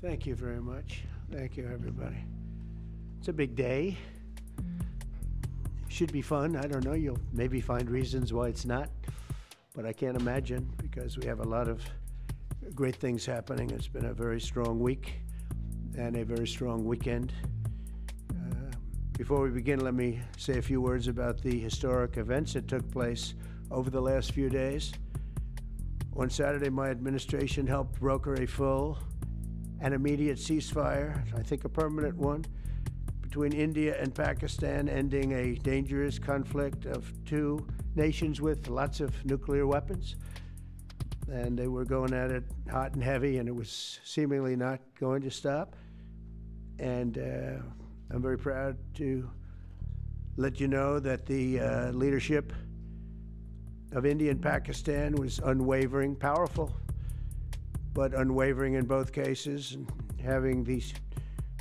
Thank you very much. Thank you, everybody. It's a big day. Should be fun. I don't know. You'll maybe find reasons why it's not, but I can't imagine because we have a lot of great things happening. It's been a very strong week and a very strong weekend. Before we begin, let me say a few words about the historic events that took place over the last few days. On Saturday, my administration helped broker a full and immediate ceasefire, I think a permanent one, between India and Pakistan, ending a dangerous conflict of two nations with lots of nuclear weapons. And they were going at it hot and heavy, and it was seemingly not going to stop. And I'm very proud to let you know that the leadership of India and Pakistan was unwavering, powerful, but unwavering in both cases, and having these,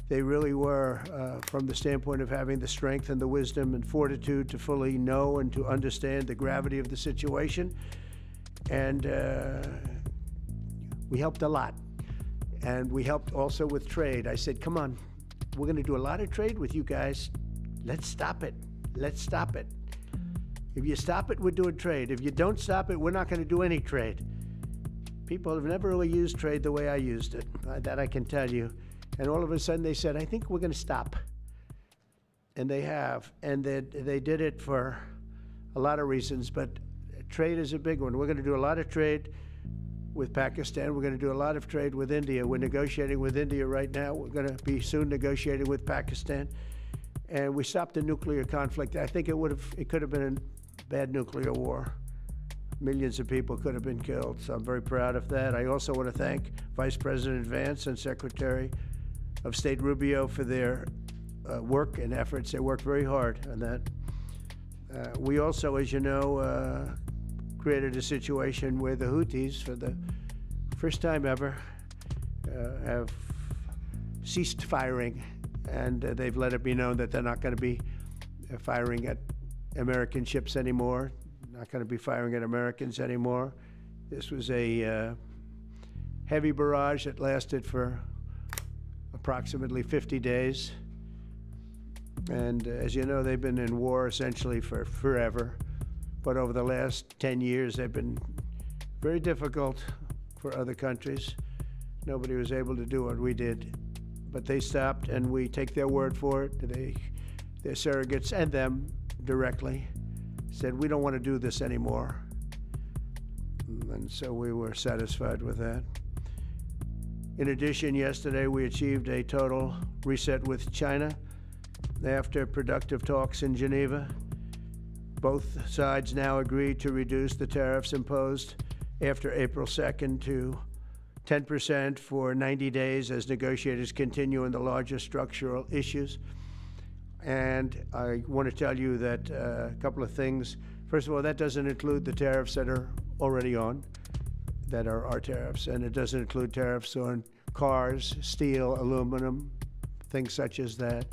they really were, from the standpoint of having the strength and the wisdom and fortitude to fully know and to understand the gravity of the situation. And we helped a lot. And we helped also with trade. I said, come on, we're going to do a lot of trade with you guys. Let's stop it. Let's stop it. If you stop it, we're doing trade. If you don't stop it, we're not going to do any trade. People have never really used trade the way I used it. That I can tell you. And all of a sudden they said, I think we're going to stop. And they have. And they did it for a lot of reasons, but trade is a big one. We're going to do a lot of trade with Pakistan. We're going to do a lot of trade with India. We're negotiating with India right now. We're going to be soon negotiating with Pakistan. And we stopped the nuclear conflict. I think it could have been a bad nuclear war. Millions of people could have been killed, so I'm very proud of that. I also want to thank Vice President Vance and Secretary of State Rubio for their work and efforts. They worked very hard on that. We also, as you know, created a situation where the Houthis, for the first time ever, have ceased firing, and they've let it be known that they're not going to be firing at American ships anymore. Not going to be firing at Americans anymore. This was a heavy barrage that lasted for approximately 50 days. And as you know, they've been in war essentially for forever. But over the last 10 years, they've been very difficult for other countries. Nobody was able to do what we did. But they stopped, and we take their word for it. Their surrogates and them directly said, we don't want to do this anymore. And so we were satisfied with that. In addition, yesterday we achieved a total reset with China after productive talks in Geneva. Both sides now agreed to reduce the tariffs imposed after April 2nd to 10% for 90 days as negotiators continue on the larger structural issues. And I want to tell you that a couple of things. First of all, that doesn't include the tariffs that are already on, that are our tariffs. And it doesn't include tariffs on cars, steel, aluminum, things such as that,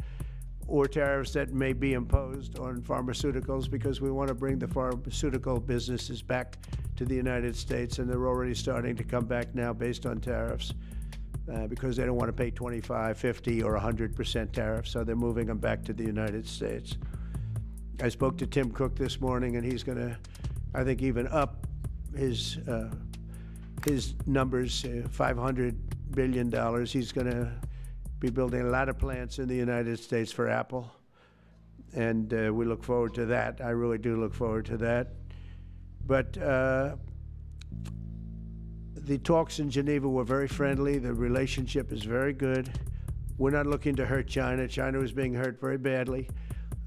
or tariffs that may be imposed on pharmaceuticals, because we want to bring the pharmaceutical businesses back to the United States, and they're already starting to come back now based on tariffs. Because they don't want to pay 25, 50, or 100% tariffs, so they're moving them back to the United States. I spoke to Tim Cook this morning, and he's going to, I think, even up his numbers, $500 billion. He's going to be building a lot of plants in the United States for Apple, and we look forward to that. I really do look forward to that. But the talks in Geneva were very friendly. The relationship is very good. We're not looking to hurt China. China was being hurt very badly.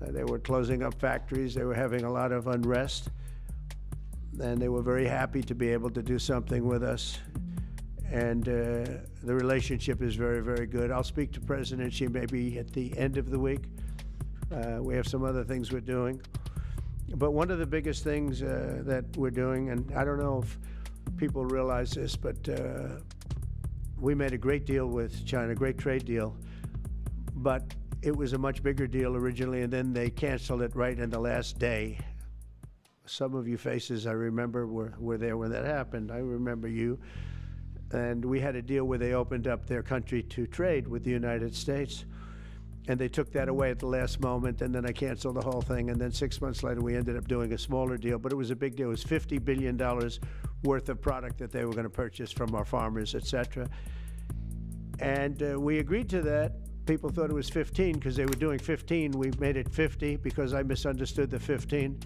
They were closing up factories. They were having a lot of unrest. And they were very happy to be able to do something with us. And the relationship is very, very good. I'll speak to President Xi maybe at the end of the week. We have some other things we're doing. But one of the biggest things that we're doing, and I don't know if people realize this, but we made a great deal with China, great trade deal, but it was a much bigger deal originally, and then they canceled it right in the last day. Some of you faces I remember were there when that happened. I remember you. And we had a deal where they opened up their country to trade with the United States. And they took that away at the last moment, and then I canceled the whole thing. And then 6 months later, we ended up doing a smaller deal, but it was a big deal. It was $50 billion worth of product that they were going to purchase from our farmers, et cetera. And we agreed to that. People thought it was 15 because they were doing 15. We made it 50 because I misunderstood the 15.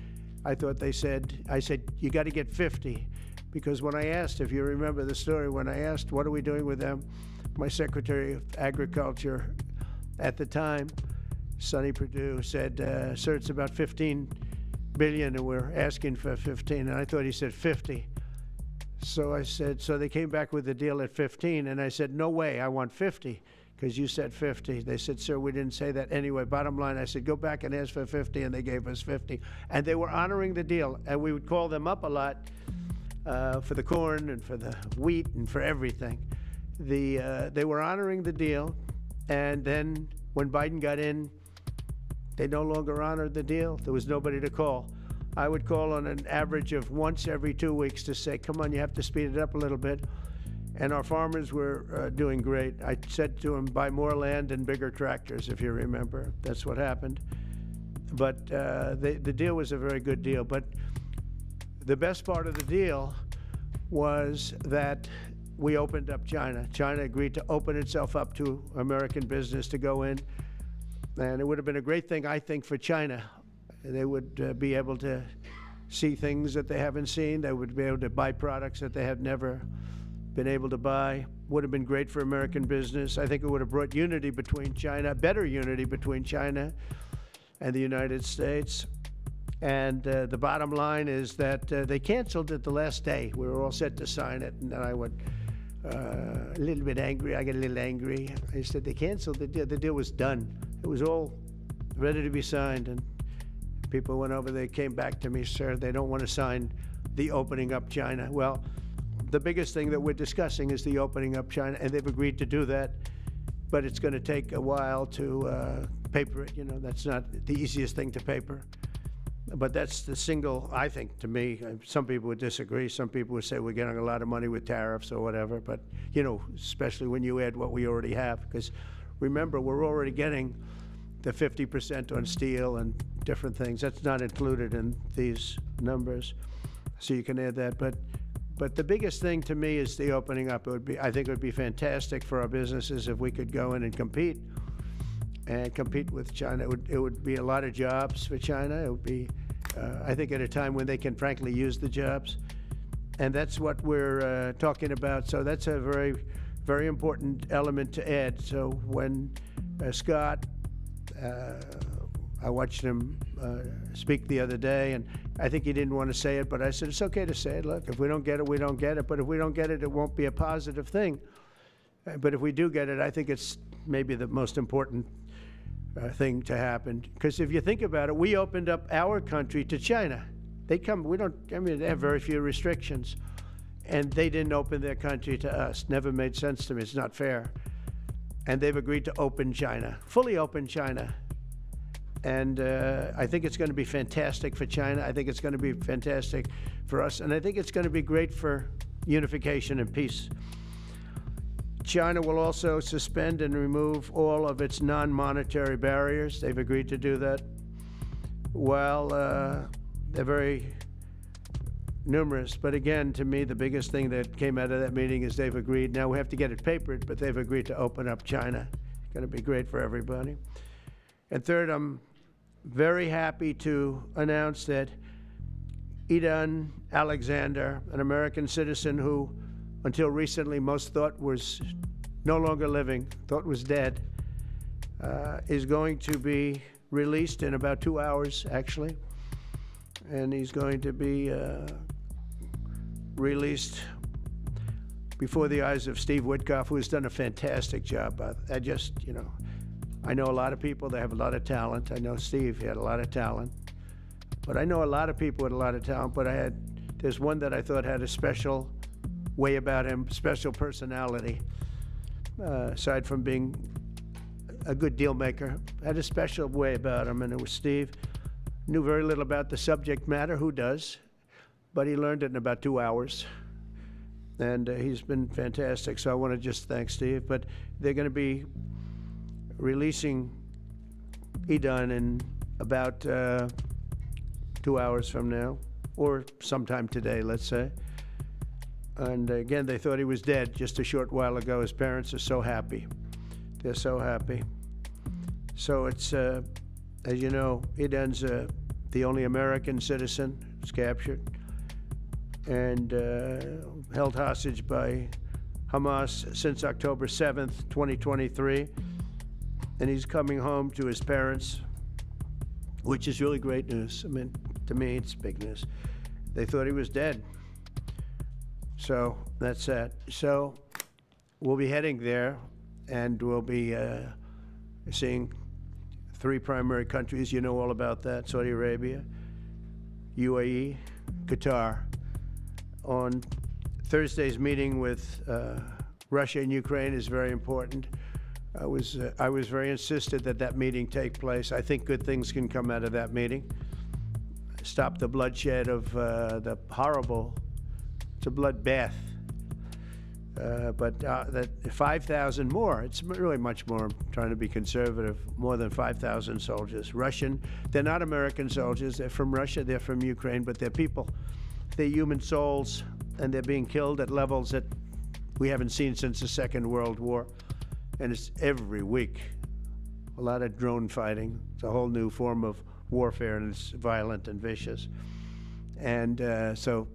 I said, you got to get 50. Because when I asked, if you remember the story, when I asked, what are we doing with them? My Secretary of Agriculture at the time, Sonny Perdue, said, sir, it's about 15 billion and we're asking for 15. And I thought he said 50. So I said, so they came back with the deal at 15. And I said, no way, I want 50 because you said 50. They said, sir, we didn't say that. Anyway, bottom line, I said, go back and ask for 50. And they gave us 50. And they were honoring the deal. And we would call them up a lot for the corn and for the wheat and for everything. They were honoring the deal. And then when Biden got in, they no longer honored the deal. There was nobody to call. I would call on an average of once every 2 weeks to say, come on, you have to speed it up a little bit. And our farmers were doing great. I said to them, buy more land and bigger tractors, if you remember. That's what happened. But the deal was a very good deal. But the best part of the deal was that we opened up China. China agreed to open itself up to American business to go in. And it would have been a great thing, I think, for China. They would be able to see things that they haven't seen. They would be able to buy products that they had never been able to buy. Would have been great for American business. I think it would have brought unity between China, better unity between China and the United States. And the bottom line is that they canceled it the last day. We were all set to sign it, and then I went a little bit angry. I got a little angry. I said they canceled the deal. The deal was done. It was all ready to be signed, and people went over. They came back to me, sir, they don't want to sign the opening up China. Well, the biggest thing that we're discussing is the opening up China, and they've agreed to do that, but it's going to take a while to paper it. You know, that's not the easiest thing to paper. But that's the single, I think, to me, some people would disagree. Some people would say we're getting a lot of money with tariffs or whatever. But, you know, especially when you add what we already have. Because remember, we're already getting the 50% on steel and different things. That's not included in these numbers. So you can add that. But the biggest thing to me is the opening up. I think it would be fantastic for our businesses if we could go in and compete with China. It would be a lot of jobs for China. It would be, I think, at a time when they can frankly use the jobs. And that's what we're talking about. So that's a very, very important element to add. So when Scott, I watched him speak the other day, and I think he didn't want to say it, but I said, it's okay to say it. Look, if we don't get it, we don't get it. But if we don't get it, it won't be a positive thing. But if we do get it, I think it's maybe the most important thing to happen. Because if you think about it, we opened up our country to China. They have very few restrictions. And they didn't open their country to us. Never made sense to me. It's not fair. And they've agreed to open China, fully open China. And I think it's going to be fantastic for China. I think it's going to be fantastic for us. And I think it's going to be great for unification and peace. China will also suspend and remove all of its non-monetary barriers. They've agreed to do that. Well, they're very numerous. But again, to me, the biggest thing that came out of that meeting is they've agreed. Now we have to get it papered, but they've agreed to open up China. It's going to be great for everybody. And third, I'm very happy to announce that Idan Alexander, an American citizen who until recently most thought was no longer living, thought was dead, is going to be released in about 2 hours, actually. And he's going to be released before the eyes of Steve Witkoff, who has done a fantastic job. I know a lot of people, they have a lot of talent. I know Steve, he had a lot of talent. But I know a lot of people with a lot of talent, but there's one that I thought had a special way about him, special personality. Aside from being a good deal maker, had a special way about him, and it was Steve. Knew very little about the subject matter, who does? But he learned it in about 2 hours. and he's been fantastic. So I want to just thank Steve. But they're going to be releasing Idan in about 2 hours from now, or sometime today, let's say. And again, they thought he was dead just a short while ago. His parents are so happy. They're so happy. So it's, as you know, Idan's the only American citizen who's captured and held hostage by Hamas since October 7th, 2023. And he's coming home to his parents, which is really great news. I mean, to me, it's big news. They thought he was dead. So that's that. So we'll be heading there, and we'll be seeing 3 primary countries. You know all about that: Saudi Arabia, UAE, Qatar. On Thursday's meeting with Russia and Ukraine is very important. I was very insistent that that meeting take place. I think good things can come out of that meeting. Stop the bloodshed of the horrible, it's a bloodbath. But that 5,000 more, it's really much more, I'm trying to be conservative, more than 5,000 soldiers. Russian, they're not American soldiers, they're from Russia, they're from Ukraine, but they're people. They're human souls, and they're being killed at levels that we haven't seen since the Second World War. And it's every week. A lot of drone fighting. It's a whole new form of warfare, and it's violent and vicious. And so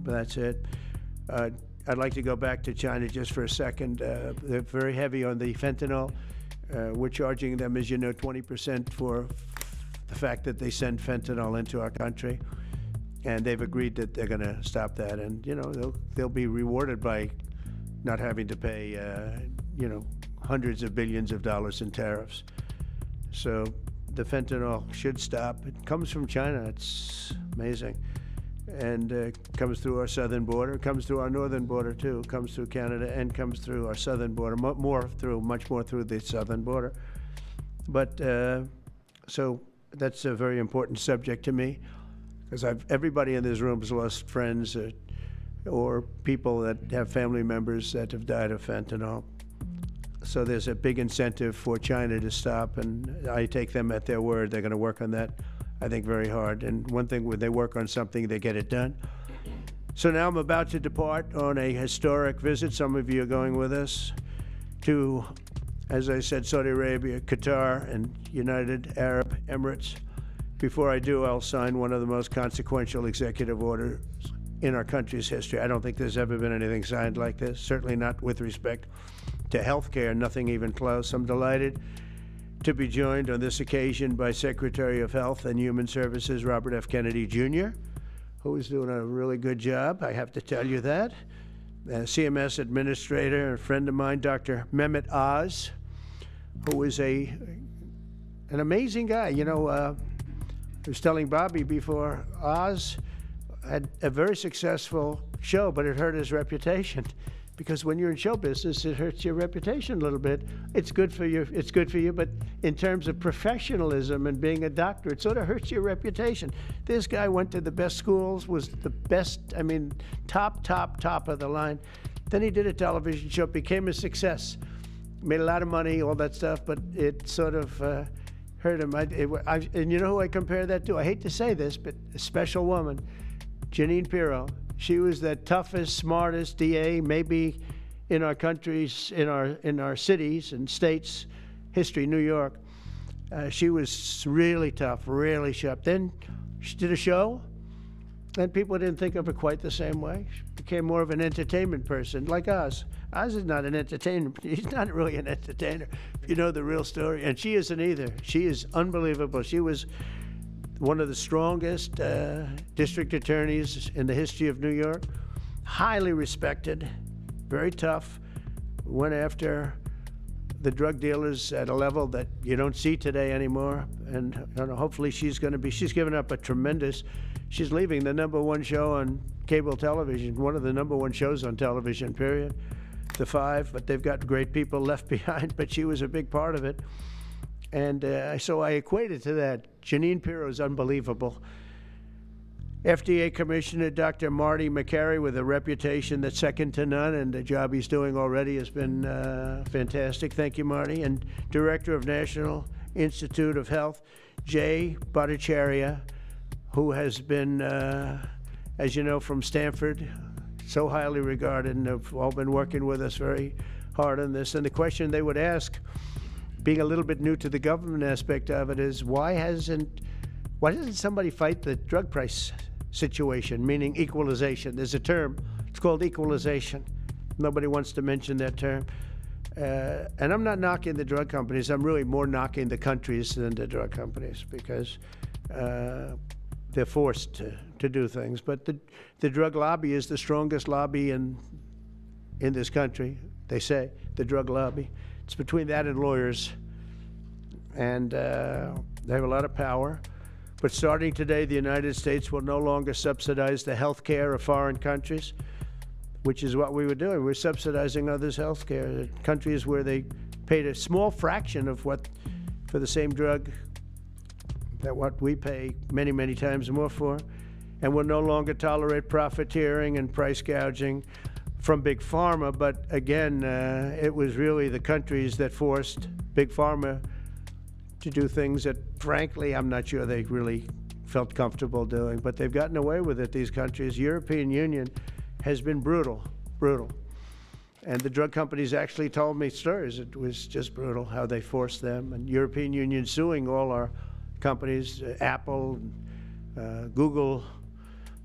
that's it. I'd like to go back to China just for a second. They're very heavy on the fentanyl. We're charging them, as you know, 20% for the fact that they send fentanyl into our country. And they've agreed that they're going to stop that. And, you know, they'll be rewarded by not having to pay, you know, hundreds of billions of dollars in tariffs. So the fentanyl should stop. It comes from China. It's amazing. And comes through our southern border, comes through our northern border too, comes through Canada, and comes through our southern border, much more through the southern border. But so that's a very important subject to me, because everybody in this room has lost friends or people that have family members that have died of fentanyl. So there's a big incentive for China to stop, and I take them at their word. They're going to work on that, I think, very hard. And one thing, when they work on something, they get it done. So now I'm about to depart on a historic visit. Some of you are going with us to, as I said, Saudi Arabia, Qatar, and United Arab Emirates. Before I do, I'll sign one of the most consequential executive orders in our country's history. I don't think there's ever been anything signed like this, certainly not with respect to health care, nothing even close. I'm delighted to be joined on this occasion by Secretary of Health and Human Services Robert F. Kennedy Jr., who is doing a really good job, I have to tell you that. CMS Administrator, a friend of mine, Dr. Mehmet Oz, who is an amazing guy. You know, I was telling Bobby before, Oz had a very successful show, but it hurt his reputation. Because when you're in show business, it hurts your reputation a little bit. It's good for you, but in terms of professionalism and being a doctor, it sort of hurts your reputation. This guy went to the best schools, was the best, I mean, top of the line. Then he did a television show, became a success, made a lot of money, all that stuff, but it sort of hurt him. And you know who I compare that to? I hate to say this, but a special woman, Jeanine Pirro. She was the toughest, smartest DA, maybe in our countries, in our cities and states history, New York. She was really tough, really sharp. Then she did a show, and people didn't think of her quite the same way. She became more of an entertainment person, like Oz. Oz is not an entertainer. He's not really an entertainer, if you know the real story. And she isn't either. She is unbelievable. She was one of the strongest district attorneys in the history of New York, highly respected, very tough, went after the drug dealers at a level that you don't see today anymore. And hopefully she's given up a tremendous, she's leaving the #1 show on cable television, one of the #1 shows on television, period, The Five, but they've got great people left behind, but she was a big part of it. And so I equated to that. Jeanine Pirro is unbelievable. FDA Commissioner Dr. Marty Makary, with a reputation that's second to none, and the job he's doing already has been fantastic. Thank you, Marty. And Director of National Institute of Health, Jay Bhattacharya, who has been, as you know, from Stanford, so highly regarded, and have all been working with us very hard on this. And the question they would ask, being a little bit new to the government aspect of it, is why doesn't somebody fight the drug price situation, meaning equalization? There's a term, it's called equalization. Nobody wants to mention that term. And I'm not knocking the drug companies. I'm really more knocking the countries than the drug companies, because they're forced to do things. But the drug lobby is the strongest lobby in this country, they say, the drug lobby. It's between that and lawyers. And they have a lot of power. But starting today, the United States will no longer subsidize the health care of foreign countries, which is what we were doing. We're subsidizing others' health care. Countries where they paid a small fraction of what, for the same drug, that what we pay many, many times more for. And we'll no longer tolerate profiteering and price gouging from Big Pharma. But again, it was really the countries that forced Big Pharma to do things that, frankly, I'm not sure they really felt comfortable doing. But they've gotten away with it, these countries. European Union has been brutal. And the drug companies actually told me stories. It was just brutal how they forced them. And European Union suing all our companies, Apple, Google,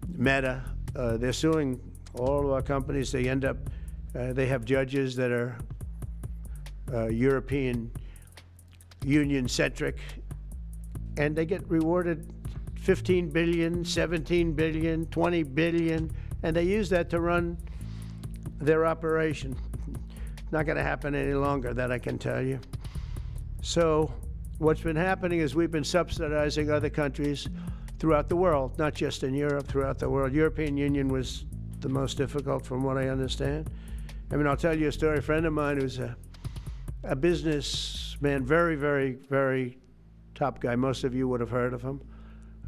Meta. They're suing all of our companies. They end up, they have judges that are European Union-centric, and they get rewarded $15 billion, $17 billion, $20 billion, and they use that to run their operation. Not going to happen any longer, that I can tell you. So what's been happening is we've been subsidizing other countries throughout the world, not just in Europe, throughout the world. European Union was the most difficult, from what I understand. I mean, I'll tell you a story. A friend of mine who's a businessman, very, very, very top guy. Most of you would have heard of him.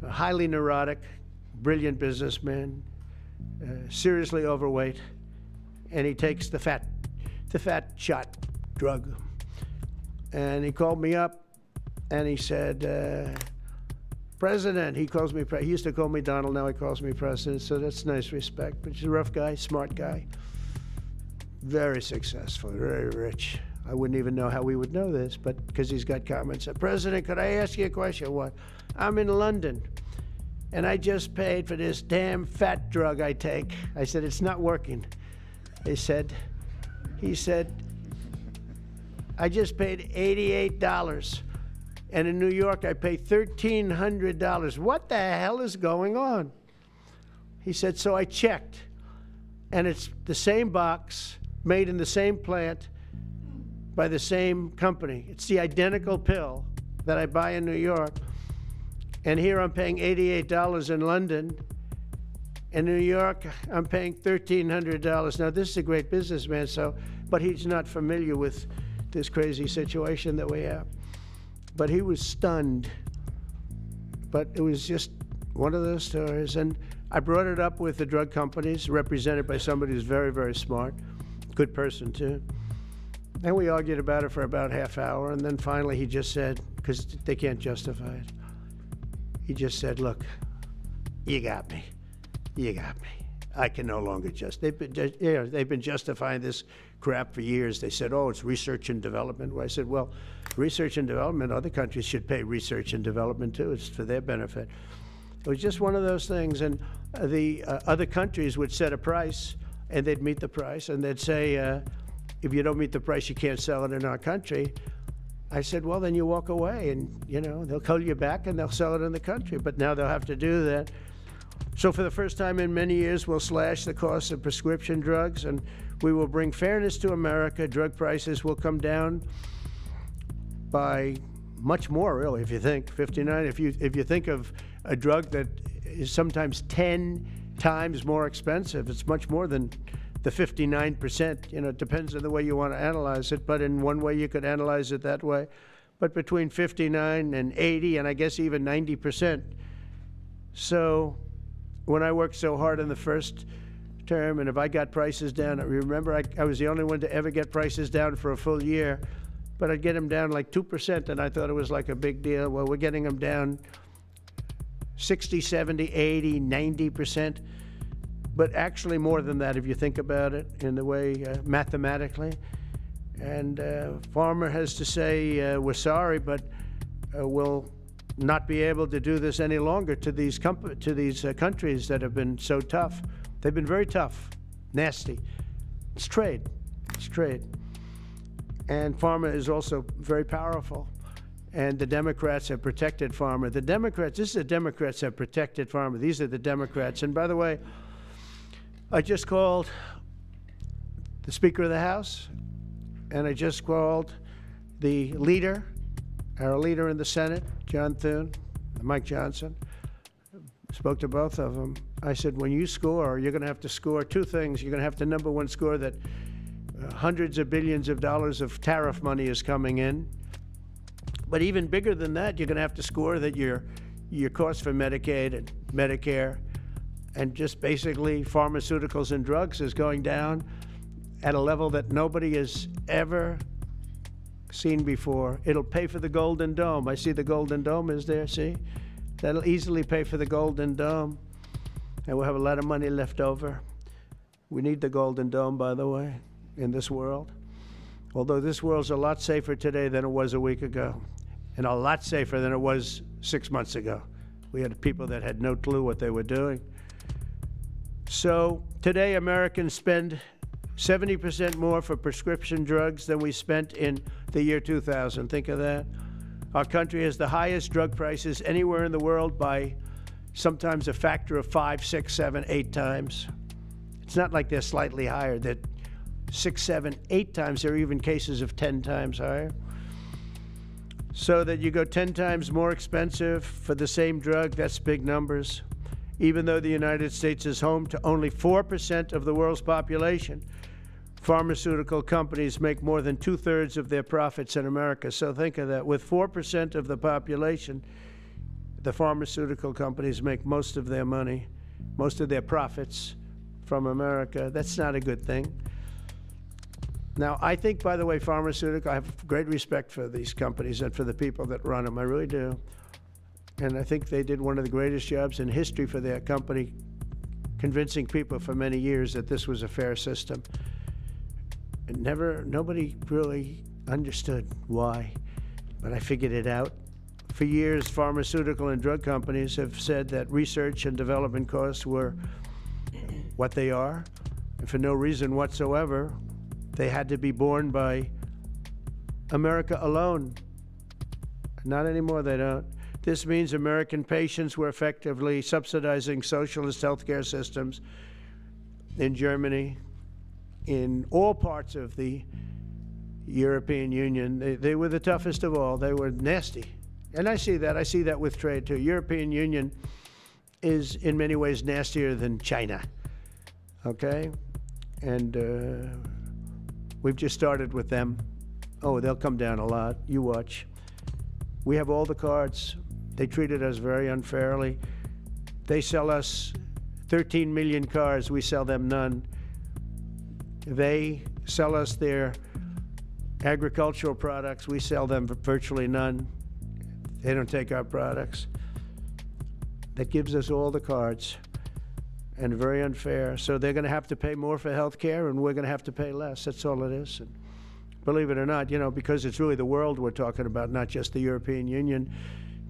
A highly neurotic, brilliant businessman, seriously overweight, and he takes the fat shot drug. And he called me up, and he said, President, he calls me, he used to call me Donald, now he calls me President, so that's nice respect. But he's a rough guy, smart guy, very successful, very rich. I wouldn't even know how we would know this, but because he's got comments. President, could I ask you a question? What? I'm in London, and I just paid for this damn fat drug I take. I said, it's not working. He said, I just paid $88. And in New York, I pay $1,300. What the hell is going on? He said, so I checked, and it's the same box, made in the same plant, by the same company. It's the identical pill that I buy in New York. And here I'm paying $88 in London. In New York, I'm paying $1,300. Now, this is a great businessman, but he's not familiar with this crazy situation that we have. But he was stunned. But it was just one of those stories. And I brought it up with the drug companies, represented by somebody who's very, very smart, good person too. And we argued about it for about half hour, and then finally he just said, because they can't justify it, he just said, look, you got me. I can no longer they've been justifying this crap for years. They said, oh, it's research and development. Well, I said, well, research and development, other countries should pay research and development too. It's for their benefit. It was just one of those things. And the other countries would set a price, and they'd meet the price, and they'd say, if you don't meet the price, you can't sell it in our country. I said, well, then you walk away, and they'll call you back and they'll sell it in the country. But now they'll have to do that. So for the first time in many years, we'll slash the cost of prescription drugs, and we will bring fairness to America. Drug prices will come down by much more, really, if you think 59. If you think of a drug that is sometimes 10 times more expensive, it's much more than the 59%. It depends on the way you want to analyze it, but in one way you could analyze it that way. But between 59 and 80, and I guess even 90%. So when I worked so hard in the first term, and if I got prices down, I remember I was the only one to ever get prices down for a full year, but I'd get them down like 2%, and I thought it was like a big deal. Well, we're getting them down 60, 70, 80, 90%, but actually more than that if you think about it in the way mathematically. And Pharma has to say, we're sorry, but we'll not be able to do this any longer to these countries that have been so tough. They've been very tough, nasty. It's trade. It's trade. And Pharma is also very powerful. And the Democrats have protected Pharma. The Democrats, this is the Democrats have protected Pharma. These are the Democrats. And by the way, I just called the Speaker of the House, and I just called the leader, our leader in the Senate, John Thune, Mike Johnson. Spoke to both of them. I said, when you score, you're going to have to score two things. You're going to have to, number one, score that hundreds of billions of dollars of tariff money is coming in. But even bigger than that, you're going to have to score that your cost for Medicaid and Medicare and just basically pharmaceuticals and drugs is going down at a level that nobody has ever seen before. It'll pay for the Golden Dome. I see the Golden Dome is there, see? That'll easily pay for the Golden Dome. And we'll have a lot of money left over. We need the Golden Dome, by the way, in this world. Although this world's a lot safer today than it was a week ago, and a lot safer than it was 6 months ago. We had people that had no clue what they were doing. So today Americans spend 70% more for prescription drugs than we spent in the year 2000. Think of that. Our country has the highest drug prices anywhere in the world by sometimes a factor of 5, 6, 7, 8 times. It's not like they're slightly higher. They're 6, 7, 8 times. There are even cases of 10 times higher. So that you go 10 times more expensive for the same drug, that's big numbers. Even though the United States is home to only 4% of the world's population, pharmaceutical companies make more than 2/3 of their profits in America. So think of that. With 4% of the population, the pharmaceutical companies make most of their money, most of their profits from America. That's not a good thing. Now, I think, by the way, I have great respect for these companies and for the people that run them. I really do. And I think they did one of the greatest jobs in history for their company, convincing people for many years that this was a fair system. And nobody really understood why, but I figured it out. For years, pharmaceutical and drug companies have said that research and development costs were what they are, and for no reason whatsoever, they had to be borne by America alone. Not anymore, they don't. This means American patients were effectively subsidizing socialist healthcare systems in Germany, in all parts of the European Union. They were the toughest of all. They were nasty. And I see that. I see that with trade, too. European Union is, in many ways, nastier than China. Okay? And we've just started with them. Oh, they'll come down a lot. You watch. We have all the cards. They treated us very unfairly. They sell us 13 million cars. We sell them none. They sell us their agricultural products. We sell them virtually none. They don't take our products. That gives us all the cards, and very unfair. So they're going to have to pay more for health care, and we're going to have to pay less. That's all it is. And believe it or not, because it's really the world we're talking about, not just the European Union,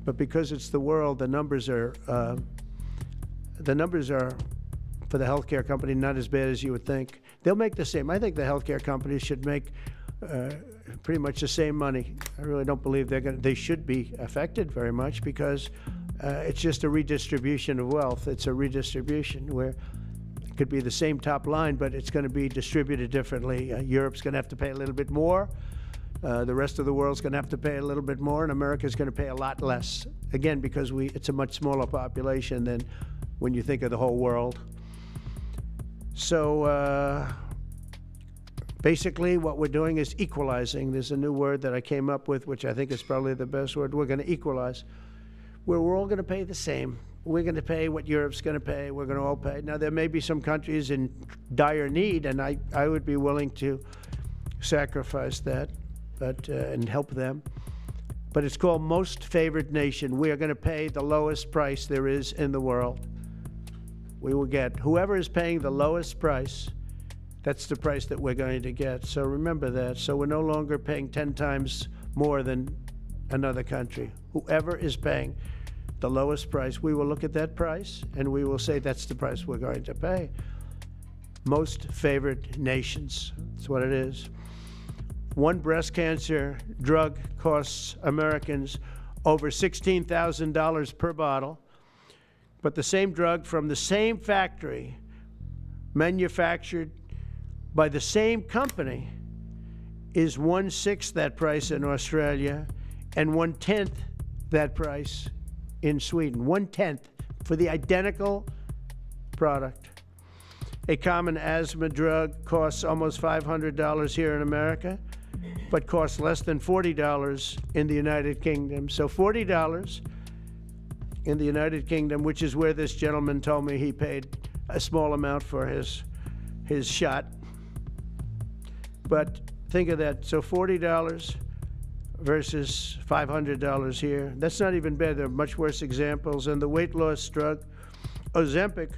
but because it's the world, the numbers are for the healthcare company not as bad as you would think. They'll make the same. I think the healthcare companies should make pretty much the same money. I really don't believe they should be affected very much, because it's just a redistribution of wealth. It's a redistribution where it could be the same top line, but it's going to be distributed differently. Europe's going to have to pay a little bit more. The rest of the world's going to have to pay a little bit more, and America's going to pay a lot less. Again, because it's a much smaller population than when you think of the whole world. So basically what we're doing is equalizing. There's a new word that I came up with, which I think is probably the best word. We're going to equalize, where we're all going to pay the same. we're going to pay what Europe's going to pay. We're going to all pay. Now, there may be some countries in dire need, and I would be willing to sacrifice that, but and help them. But it's called Most Favored Nation. We are going to pay the lowest price there is in the world. We will get whoever is paying the lowest price. That's the price that we're going to get. So remember that. So we're no longer paying 10 times more than another country. Whoever is paying the lowest price, we will look at that price and we will say that's the price we're going to pay. Most favored nations. That's what it is. One breast cancer drug costs Americans over $16,000 per bottle, but the same drug from the same factory, manufactured by the same company, is 1/6 that price in Australia and 1/10 that price in Sweden. 1/10 for the identical product. A common asthma drug costs almost $500 here in America, but costs less than $40 in the United Kingdom. So $40 in the United Kingdom, which is where this gentleman told me he paid a small amount for his shot. But think of that. So $40 versus $500 here. That's not even bad. There are much worse examples. And the weight loss drug, Ozempic,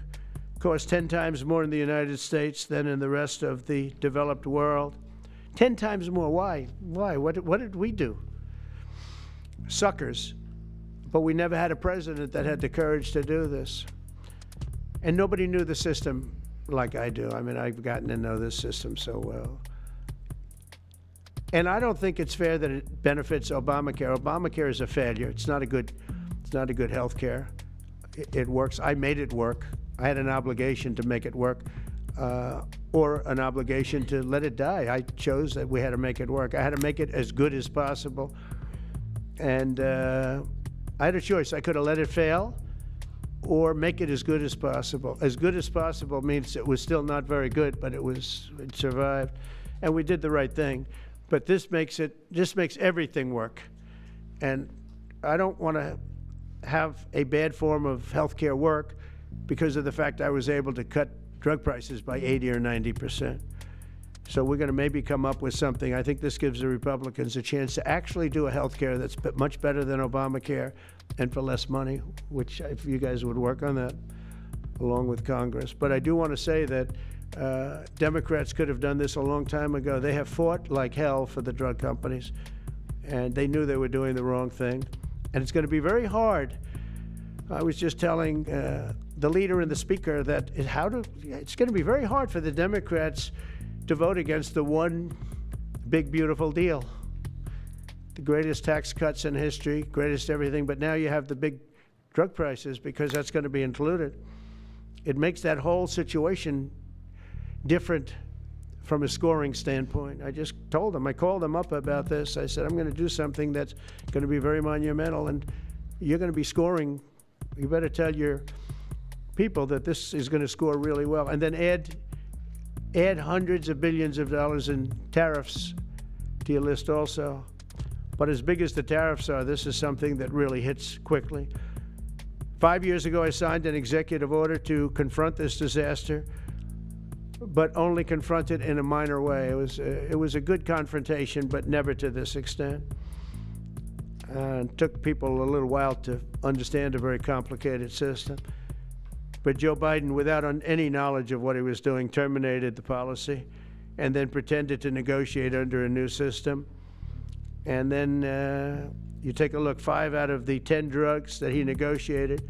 costs 10 times more in the United States than in the rest of the developed world. 10 times more. Why? Why? What did we do? Suckers. But we never had a president that had the courage to do this. And nobody knew the system like I do. I mean, I've gotten to know this system so well. And I don't think it's fair that it benefits Obamacare. Obamacare is a failure. It's not a good health care. It works. I made it work. I had an obligation to make it work, or an obligation to let it die. I chose that we had to make it work. I had to make it as good as possible. And I had a choice. I could have let it fail or make it as good as possible. As good as possible means it was still not very good, but it survived. And we did the right thing. But this makes everything work. And I don't want to have a bad form of health care work because of the fact I was able to cut drug prices by 80 or 90%. So we're going to maybe come up with something. I think this gives the Republicans a chance to actually do a health care that's much better than Obamacare and for less money, which if you guys would work on that along with Congress. But I do want to say that Democrats could have done this a long time ago. They have fought like hell for the drug companies, and they knew they were doing the wrong thing. And it's going to be very hard. I was just telling the leader and the speaker that it's going to be very hard for the Democrats to vote against the one big, beautiful deal. The greatest tax cuts in history, greatest everything, but now you have the big drug prices because that's going to be included. It makes that whole situation different from a scoring standpoint. I just told them, I called them up about this. I said, I'm going to do something that's going to be very monumental, and you're going to be scoring. You better tell your people that this is going to score really well. And then add hundreds of billions of dollars in tariffs to your list also. But as big as the tariffs are, this is something that really hits quickly. 5 years ago, I signed an executive order to confront this disaster, but only confront it in a minor way. It was a good confrontation, but never to this extent. It took people a little while to understand a very complicated system. But Joe Biden, without any knowledge of what he was doing, terminated the policy and then pretended to negotiate under a new system. And then you take a look, 5 out of the 10 drugs that he negotiated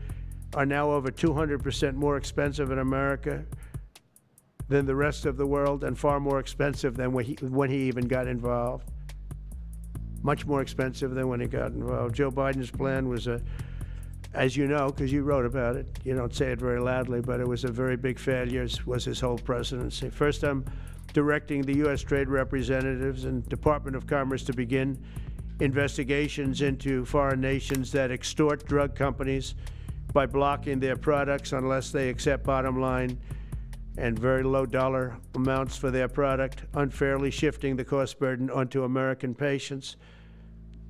are now over 200% more expensive in America than the rest of the world, and far more expensive than when he even got involved. Much more expensive than when he got involved. Joe Biden's plan was as you know, because you wrote about it, you don't say it very loudly, but it was a very big failure, was his whole presidency. First, I'm directing the U.S. Trade Representatives and Department of Commerce to begin investigations into foreign nations that extort drug companies by blocking their products unless they accept bottom line and very low dollar amounts for their product, unfairly shifting the cost burden onto American patients.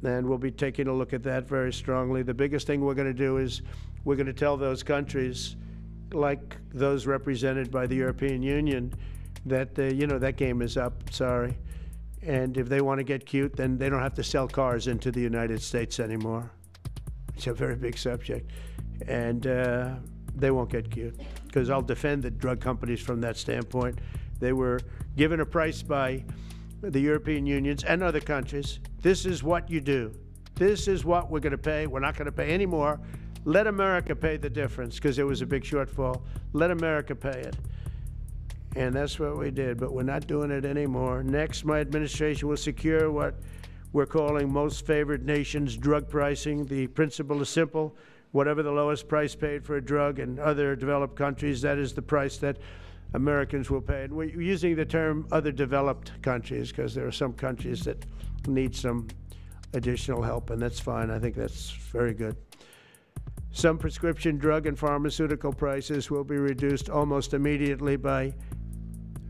and we'll be taking a look at that very strongly. The biggest thing we're going to do is we're going to tell those countries, like those represented by the European Union, that that game is up. Sorry. And if they want to get cute, then they don't have to sell cars into the United States anymore. It's a very big subject. And they won't get cute, because I'll defend the drug companies from that standpoint. They were given a price by the European Unions and other countries. This is what you do. This is what we're going to pay. We're not going to pay any more. Let America pay the difference, because there was a big shortfall. Let America pay it. And that's what we did, but we're not doing it anymore. Next, my administration will secure what we're calling most favored nations drug pricing. The principle is simple. Whatever the lowest price paid for a drug in other developed countries, that is the price that Americans will pay. And we're using the term other developed countries because there are some countries that need some additional help, and that's fine. I think that's very good. Some prescription drug and pharmaceutical prices will be reduced almost immediately by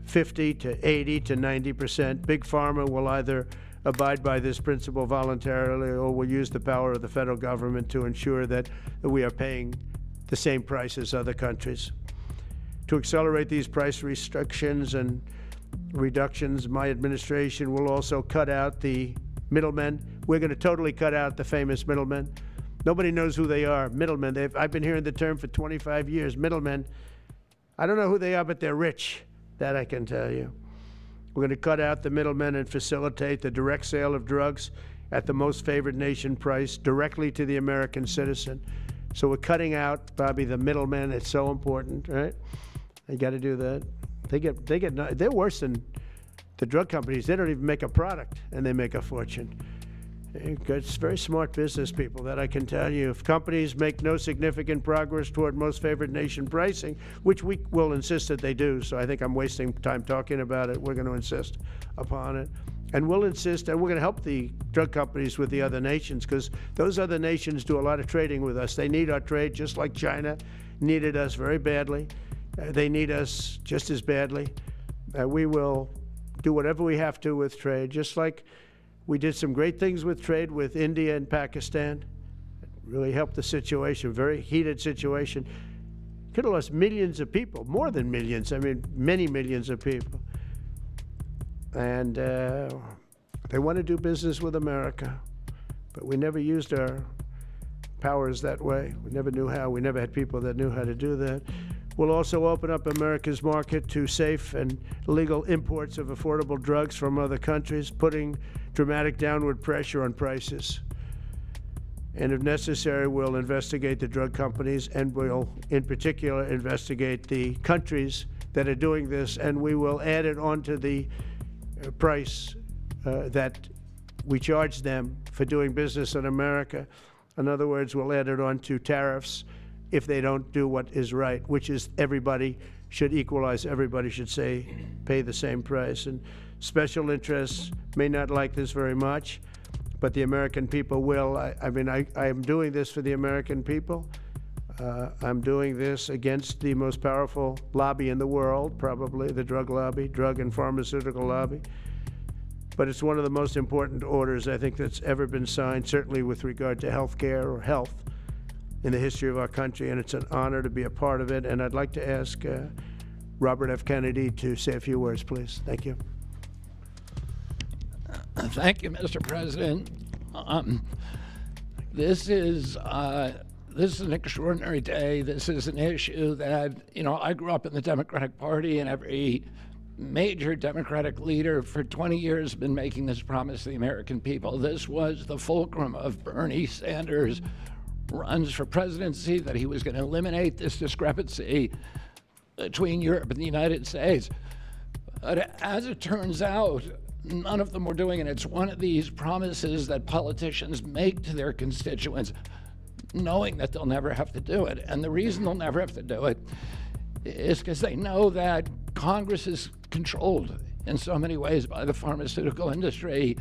50 to 80 to 90%. Big Pharma will either abide by this principle voluntarily or will use the power of the federal government to ensure that we are paying the same price as other countries. To accelerate these price restrictions and reductions, my administration will also cut out the middlemen. We're going to totally cut out the famous middlemen. Nobody knows who they are, middlemen. I've been hearing the term for 25 years, middlemen. I don't know who they are, but they're rich. That I can tell you. We're going to cut out the middlemen and facilitate the direct sale of drugs at the most favored nation price directly to the American citizen. So we're cutting out, Bobby, the middlemen. It's so important, right? You got to do that. They're worse than the drug companies. They don't even make a product, and they make a fortune. It's very smart business people, that I can tell you. If companies make no significant progress toward most favored nation pricing, which we will insist that they do, so I think I'm wasting time talking about it. We're going to insist upon it. And we'll insist, and we're going to help the drug companies with the other nations, because those other nations do a lot of trading with us. They need our trade, just like China needed us very badly. They need us just as badly. We will do whatever we have to with trade, just like we did some great things with trade with India and Pakistan. It really helped the situation, very heated situation. Could have lost millions of people, more than millions. I mean, many millions of people. And they want to do business with America, but we never used our powers that way. We never knew how. We never had people that knew how to do that. We'll also open up America's market to safe and legal imports of affordable drugs from other countries, putting dramatic downward pressure on prices. And if necessary, we'll investigate the drug companies, and we'll, in particular, investigate the countries that are doing this, and we will add it onto the price that we charge them for doing business in America. In other words, we'll add it onto tariffs if they don't do what is right, which is everybody should equalize. Everybody should pay the same price. And special interests may not like this very much, but the American people will. I am doing this for the American people. I'm doing this against the most powerful lobby in the world, probably the drug lobby, drug and pharmaceutical lobby. But it's one of the most important orders, I think, that's ever been signed, certainly with regard to health care or health in the history of our country, and it's an honor to be a part of it. And I'd like to ask Robert F. Kennedy to say a few words, please. Thank you. Thank you, Mr. President. This is an extraordinary day. This is an issue that, I grew up in the Democratic Party, and every major Democratic leader for 20 years has been making this promise to the American people. This was the fulcrum of Bernie Sanders' runs for presidency, that he was going to eliminate this discrepancy between Europe and the United States. But as it turns out, none of them were doing it. It's one of these promises that politicians make to their constituents, knowing that they'll never have to do it. And the reason they'll never have to do it is because they know that Congress is controlled in so many ways by the pharmaceutical industry.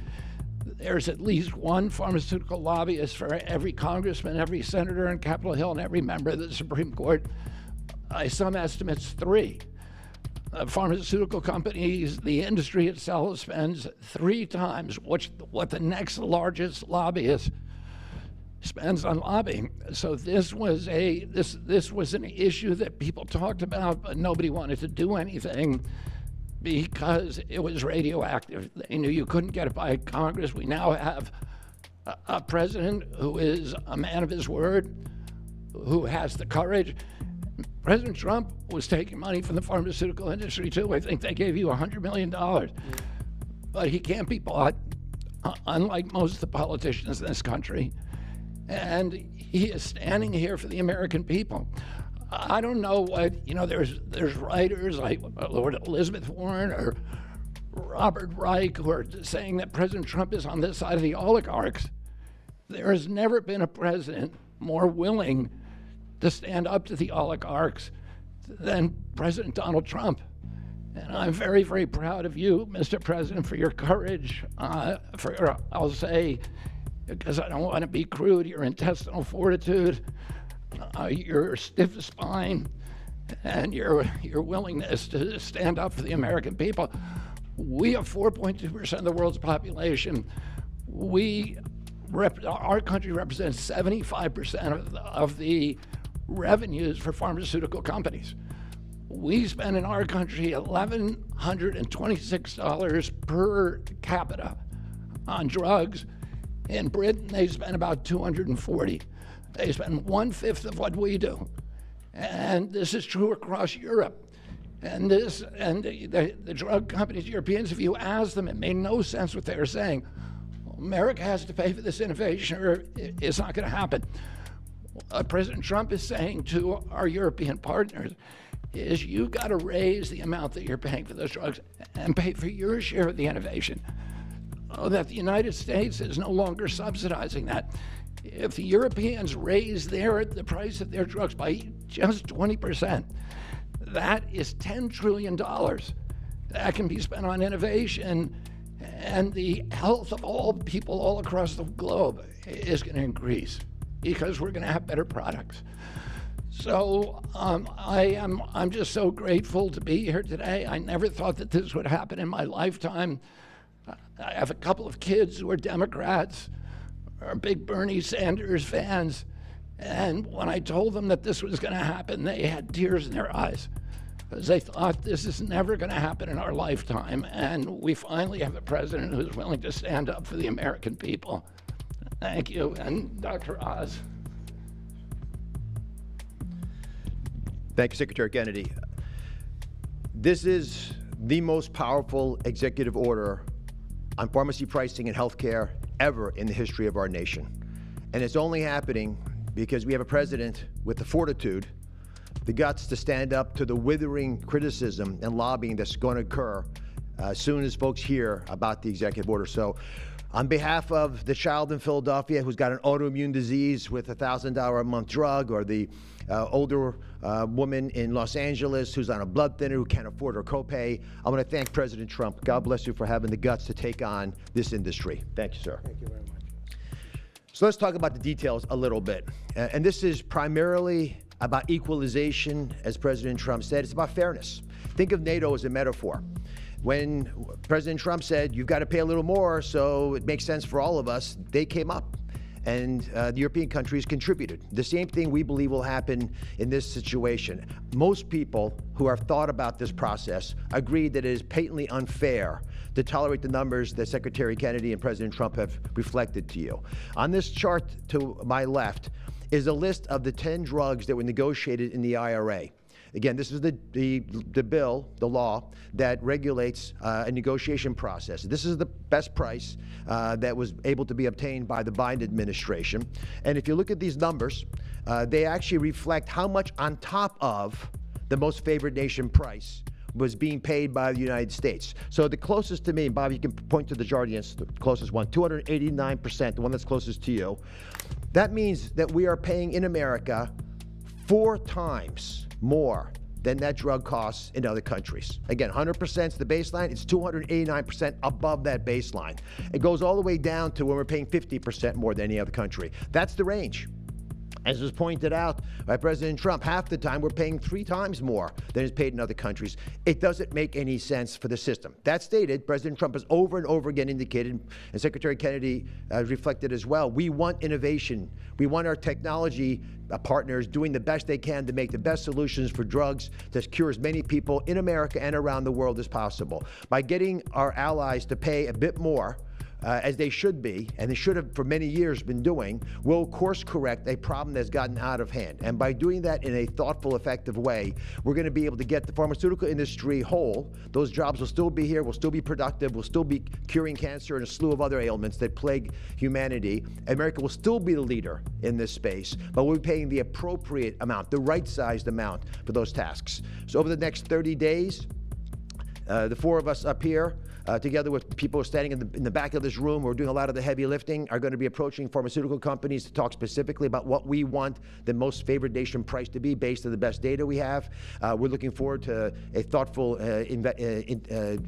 There's at least one pharmaceutical lobbyist for every congressman, every senator in Capitol Hill, and every member of the Supreme Court. By some estimates, 3. pharmaceutical companies, the industry itself spends 3 times what the next largest lobbyist spends on lobbying. So this was an issue that people talked about, but nobody wanted to do anything because it was radioactive. They knew you couldn't get it by Congress. We now have a president who is a man of his word, who has the courage. President Trump was taking money from the pharmaceutical industry too. I think they gave you $100 million. But he can't be bought, unlike most of the politicians in this country. And he is standing here for the American people. I don't know what, there's writers like Lord Elizabeth Warren or Robert Reich who are saying that President Trump is on this side of the oligarchs. There has never been a president more willing to stand up to the oligarchs than President Donald Trump. And I'm very, very proud of you, Mr. President, for your courage, I'll say, because I don't want to be crude, your intestinal fortitude, your stiff spine, and your willingness to stand up for the American people. We have 4.2% of the world's population. Our country represents 75% of the revenues for pharmaceutical companies. We spend in our country $1,126 per capita on drugs. In Britain, they spend about $240. They spend 1/5 of what we do. And this is true across Europe. And the drug companies, Europeans, if you ask them, it made no sense what they were saying. America has to pay for this innovation or it's not going to happen. What President Trump is saying to our European partners is you've got to raise the amount that you're paying for those drugs and pay for your share of the innovation. That the United States is no longer subsidizing that. If the Europeans raise the price of their drugs by just 20%, that is $10 trillion that can be spent on innovation, and the health of all people all across the globe is going to increase because we're going to have better products. So I'm just so grateful to be here today. I never thought that this would happen in my lifetime. I have a couple of kids who are Democrats, are big Bernie Sanders fans, and when I told them that this was going to happen, they had tears in their eyes because they thought this is never going to happen in our lifetime, and we finally have a president who's willing to stand up for the American people. Thank you, and Dr. Oz. Thank you, Secretary Kennedy. This is the most powerful executive order on pharmacy pricing and healthcare ever in the history of our nation. And it's only happening because we have a president with the fortitude, the guts to stand up to the withering criticism and lobbying that's going to occur as soon as folks hear about the executive order. So on behalf of the child in Philadelphia who's got an autoimmune disease with a $1,000 a month drug, or the older woman in Los Angeles who's on a blood thinner who can't afford her copay, I want to thank President Trump. God bless you for having the guts to take on this industry. Thank you, sir. Thank you very much. So let's talk about the details a little bit. And this is primarily about equalization, as President Trump said. It's about fairness. Think of NATO as a metaphor. When President Trump said, you've got to pay a little more so it makes sense for all of us, they came up. And the European countries contributed. The same thing we believe will happen in this situation. Most people who have thought about this process agree that it is patently unfair to tolerate the numbers that Secretary Kennedy and President Trump have reflected to you. On this chart to my left is a list of the 10 drugs that were negotiated in the IRA. Again, this is the bill, the law, that regulates a negotiation process. This is the best price that was able to be obtained by the Biden administration. And if you look at these numbers, they actually reflect how much on top of the most favored nation price was being paid by the United States. So the closest to me, Bob, you can point to the Jardiance, the closest one, 289%, the one that's closest to you. That means that we are paying in America 4 times more than that drug costs in other countries. Again, 100% is the baseline. It's 289% above that baseline. It goes all the way down to when we're paying 50% more than any other country. That's the range. As was pointed out by President Trump, half the time we're paying 3 times more than is paid in other countries. It doesn't make any sense for the system. That stated, President Trump has over and over again indicated, and Secretary Kennedy reflected as well, we want innovation. We want our technology partners doing the best they can to make the best solutions for drugs to cure as many people in America and around the world as possible. By getting our allies to pay a bit more, as they should be, and they should have for many years been doing, will course correct a problem that's gotten out of hand. And by doing that in a thoughtful, effective way, we're going to be able to get the pharmaceutical industry whole. Those jobs will still be here, will still be productive, will still be curing cancer and a slew of other ailments that plague humanity. America will still be the leader in this space, but we'll be paying the appropriate amount, the right-sized amount for those tasks. So over the next 30 days, the 4 of us up here, together with people standing in the back of this room who are doing a lot of the heavy lifting, are going to be approaching pharmaceutical companies to talk specifically about what we want the most favored nation price to be based on the best data we have. We're looking forward to a thoughtful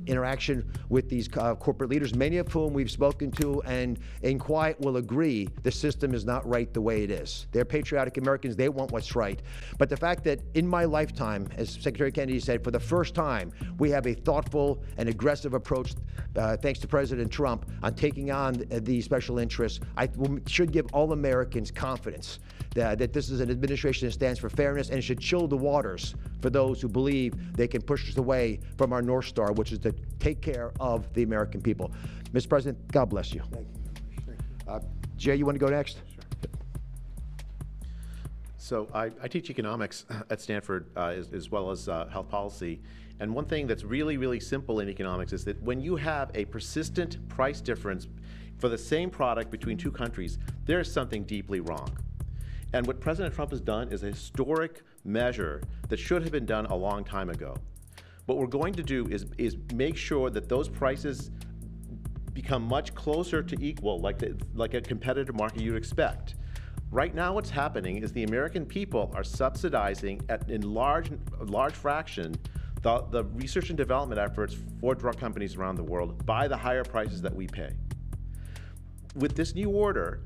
interaction with these corporate leaders, many of whom we've spoken to and in quiet will agree the system is not right the way it is. They're patriotic Americans. They want what's right. But the fact that in my lifetime, as Secretary Kennedy said, for the first time, we have a thoughtful and aggressive approach thanks to President Trump, on taking on the special interests, should give all Americans confidence that this is an administration that stands for fairness, and it should chill the waters for those who believe they can push us away from our North Star, which is to take care of the American people. Mr. President, God bless you. Thank you. Jay, you want to go next? So I teach economics at Stanford as well as health policy. And one thing that's really, really simple in economics is that when you have a persistent price difference for the same product between 2 countries, there's something deeply wrong. And what President Trump has done is a historic measure that should have been done a long time ago. What we're going to do is make sure that those prices become much closer to equal, like a competitive market you'd expect. Right now what's happening is the American people are subsidizing in large fraction the research and development efforts for drug companies around the world by the higher prices that we pay. With this new order,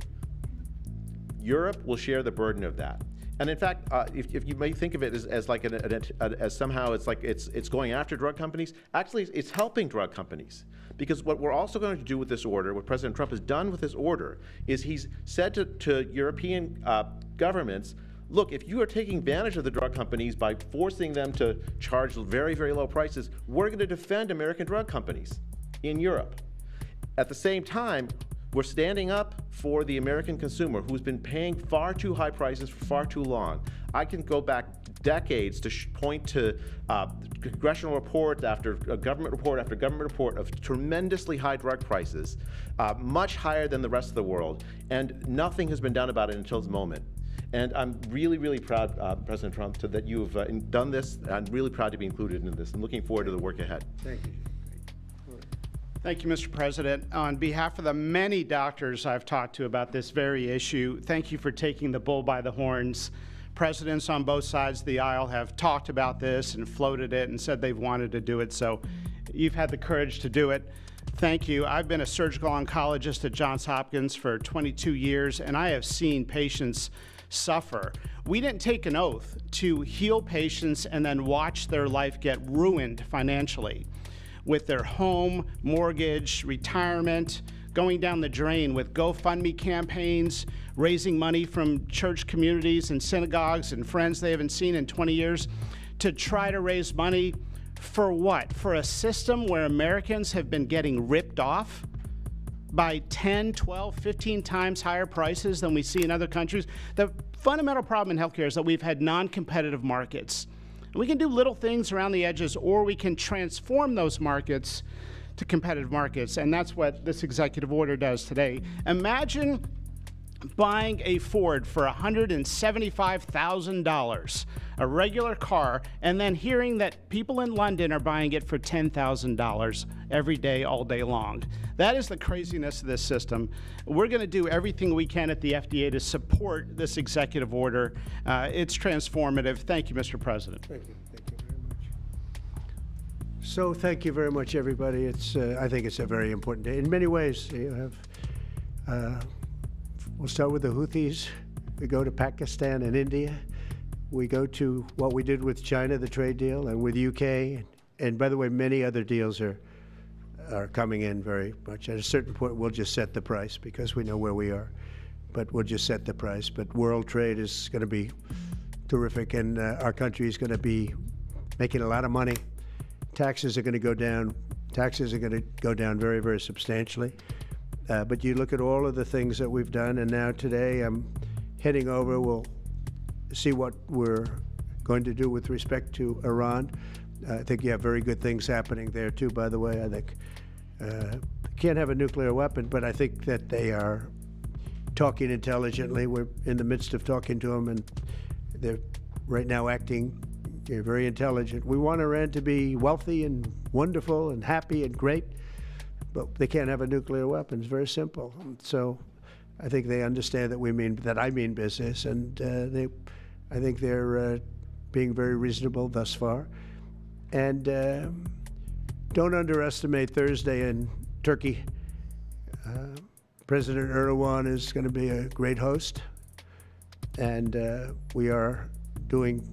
Europe will share the burden of that. And in fact, if you may think of it as like as somehow it's going after drug companies, actually it's helping drug companies. Because what we're also going to do with this order, what President Trump has done with this order, is he's said to European governments, look, if you are taking advantage of the drug companies by forcing them to charge very, very low prices, we're going to defend American drug companies in Europe. At the same time, we're standing up for the American consumer who's been paying far too high prices for far too long. I can go back decades to point to congressional report after government report after government report of tremendously high drug prices, much higher than the rest of the world, and nothing has been done about it until this moment. And I'm really, really proud, President Trump, that you've done this. I'm really proud to be included in this and looking forward to the work ahead. Thank you. Thank you, Mr. President. On behalf of the many doctors I've talked to about this very issue, thank you for taking the bull by the horns. Presidents on both sides of the aisle have talked about this and floated it and said they've wanted to do it, so you've had the courage to do it. Thank you. I've been a surgical oncologist at Johns Hopkins for 22 years, and I have seen patients suffer. We didn't take an oath to heal patients and then watch their life get ruined financially, with their home, mortgage, retirement, going down the drain with GoFundMe campaigns, raising money from church communities and synagogues and friends they haven't seen in 20 years to try to raise money for what? For a system where Americans have been getting ripped off by 10, 12, 15 times higher prices than we see in other countries. The fundamental problem in healthcare is that we've had non-competitive markets. We can do little things around the edges, or we can transform those markets to competitive markets, and that's what this executive order does today. Imagine buying a Ford for $175,000, a regular car, and then hearing that people in London are buying it for $10,000 every day, all day long. That is the craziness of this system. We're going to do everything we can at the FDA to support this executive order. It's transformative. Thank you, Mr. President. Thank you. Thank you very much. So thank you very much, everybody. I think it's a very important day. In many ways, you have, we'll start with the Houthis. We go to Pakistan and India. We go to what we did with China, the trade deal, and with UK. And by the way, many other deals are coming in very much. At a certain point, we'll just set the price because we know where we are. But we'll just set the price. But world trade is going to be terrific, and our country is going to be making a lot of money. Taxes are going to go down. Taxes are going to go down very, very substantially. But you look at all of the things that we've done, and now today I'm heading over. We'll see what we're going to do with respect to Iran. I think you have very good things happening there, too, by the way. I think can't have a nuclear weapon, but I think that they are talking intelligently. We're in the midst of talking to them, and they're right now acting very intelligent. We want Iran to be wealthy and wonderful and happy and great, but they can't have a nuclear weapon. It's very simple. So I think they understand that I mean business, and I think they're being very reasonable thus far. And don't underestimate Thursday in Turkey. President Erdogan is going to be a great host, and we are doing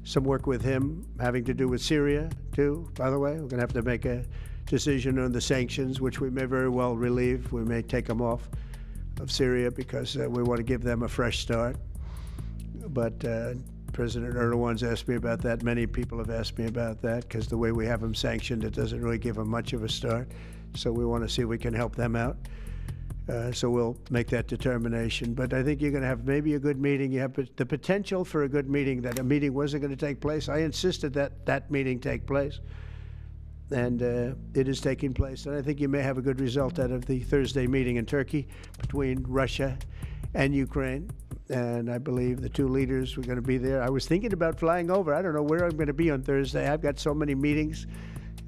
some work with him having to do with Syria, too, by the way. We're going to have to make a decision on the sanctions, which we may very well relieve. We may take them off of Syria because we want to give them a fresh start. But President Erdogan's asked me about that. Many people have asked me about that because the way we have them sanctioned, it doesn't really give them much of a start. So we want to see if we can help them out. So we'll make that determination. But I think you're going to have maybe a good meeting. You have the potential for a good meeting, that a meeting wasn't going to take place. I insisted that that meeting take place. And it is taking place. And I think you may have a good result out of the Thursday meeting in Turkey between Russia and Ukraine. And I believe the two leaders were going to be there. I was thinking about flying over. I don't know where I'm going to be on Thursday. I've got so many meetings.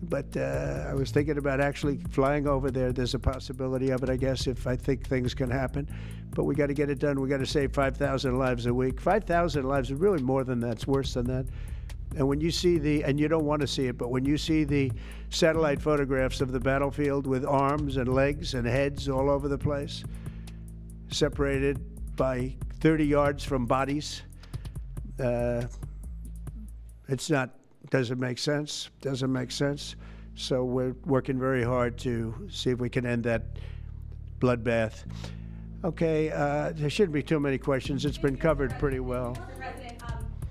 But I was thinking about actually flying over there. There's a possibility of it, I guess, if I think things can happen. But we got to get it done. We got to save 5,000 lives a week. 5,000 lives is really more than that. It's worse than that. And when you see and you don't want to see it, but when you see the satellite photographs of the battlefield with arms and legs and heads all over the place, separated by 30 yards from bodies, doesn't make sense. Doesn't make sense. So we're working very hard to see if we can end that bloodbath. Okay, there shouldn't be too many questions. It's been covered pretty well. Mr. President,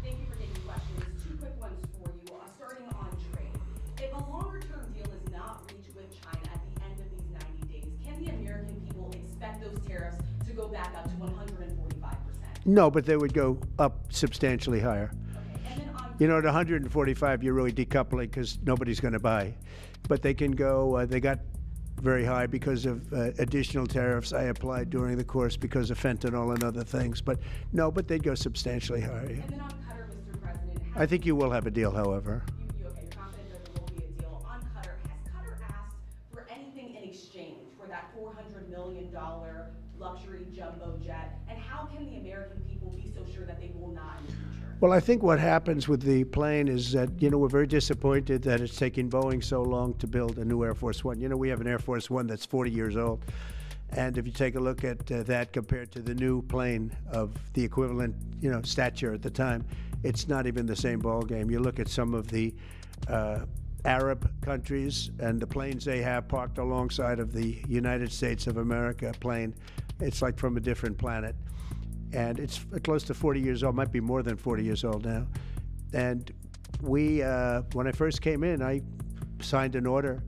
thank you for taking questions. Two quick ones for you. Starting on trade. If a longer-term deal is not reached with China at the end of these 90 days, can the American people expect those tariffs to go back up to 145%? No, but they would go up substantially higher. Okay. And then You know, at 145, you're really decoupling because nobody's going to buy. But they can go, they got very high because of additional tariffs I applied during the course because of fentanyl and other things. But no, but they'd go substantially higher. And then on Qatar, Mr. President, I think you will have a deal, however. you're confident that there will be a deal. On Qatar, has Qatar asked for anything in exchange for that $400 million luxury jumbo jet? And how can the American people be so sure that they will not in the future? Well, I think what happens with the plane is that, we're very disappointed that it's taking Boeing so long to build a new Air Force One. We have an Air Force One that's 40 years old. And if you take a look at that compared to the new plane of the equivalent, stature at the time, it's not even the same ballgame. You look at some of the Arab countries and the planes they have parked alongside of the United States of America plane, it's like from a different planet. And it's close to 40 years old, might be more than 40 years old now. And we, when I first came in, I signed an order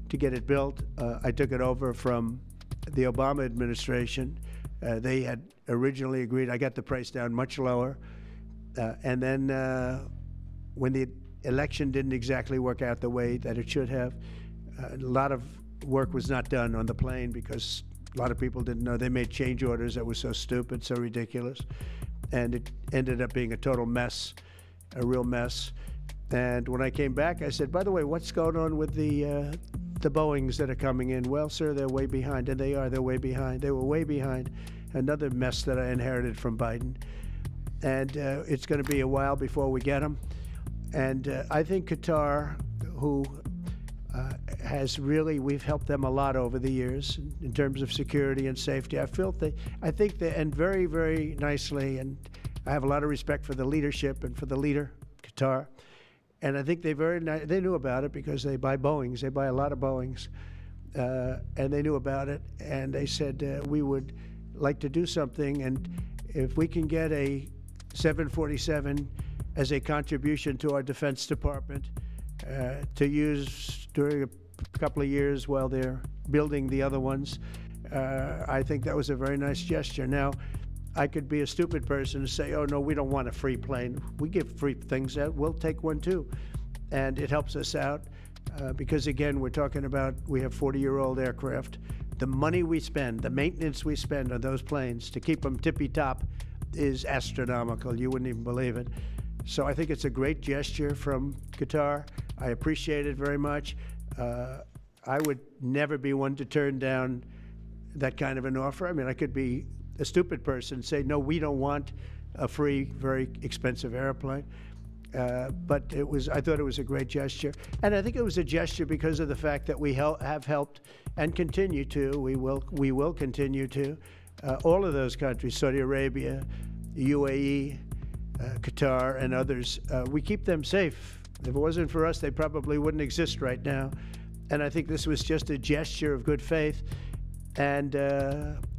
to get it built. I took it over from the Obama administration. They had originally agreed. I got the price down much lower. And then when the election didn't exactly work out the way that it should have, a lot of work was not done on the plane because a lot of people didn't know. They made change orders that were so stupid, so ridiculous. And it ended up being a total mess, a real mess. And when I came back, I said, by the way, what's going on with the Boeings that are coming in? Well, sir, they're way behind. And they are. They're way behind. They were way behind. Another mess that I inherited from Biden. And it's going to be a while before we get them. And I think Qatar, who has really, we've helped them a lot over the years in terms of security and safety. I think they, and very, very nicely, and I have a lot of respect for the leadership and for the leader, Qatar. And I think they they knew about it because they buy Boeings. They buy a lot of Boeings. And they knew about it. And they said, we would like to do something. And if we can get a 747 as a contribution to our Defense Department to use during a couple of years while they're building the other ones, I think that was a very nice gesture. Now, I could be a stupid person and say, oh, no, we don't want a free plane. We give free things out. We'll take one, too. And it helps us out because, again, we're talking about we have 40-year-old aircraft. The money we spend, the maintenance we spend on those planes to keep them tippy-top is astronomical. You wouldn't even believe it. So I think it's a great gesture from Qatar. I appreciate it very much. I would never be one to turn down that kind of an offer. I mean, I could be a stupid person say, no, we don't want a free, very expensive airplane. But I thought it was a great gesture. And I think it was a gesture because of the fact that we have helped and continue to, we will continue to, all of those countries, Saudi Arabia, UAE, Qatar, and others. We keep them safe. If it wasn't for us, they probably wouldn't exist right now. And I think this was just a gesture of good faith. And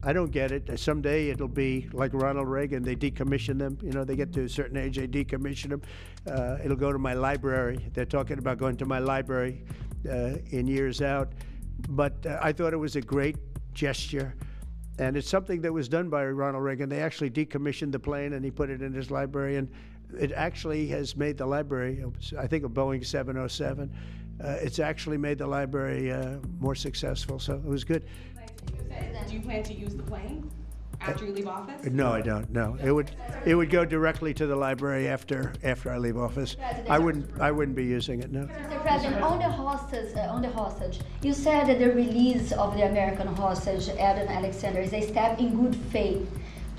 I don't get it. Someday it'll be like Ronald Reagan. They decommission them. You know, they get to a certain age, they decommission them. It'll go to my library. They're talking about going to my library in years out. But I thought it was a great gesture. And it's something that was done by Ronald Reagan. They actually decommissioned the plane and he put it in his library. And it actually has made the library, I think, a Boeing 707. It's actually made the library more successful. So it was good. Do you plan to use the plane after you leave office? No, I don't. No, it would go directly to the library after I leave office. I wouldn't be using it. No. Mr. President, on the hostage, you said that the release of the American hostage, Eden Alexander, is a step in good faith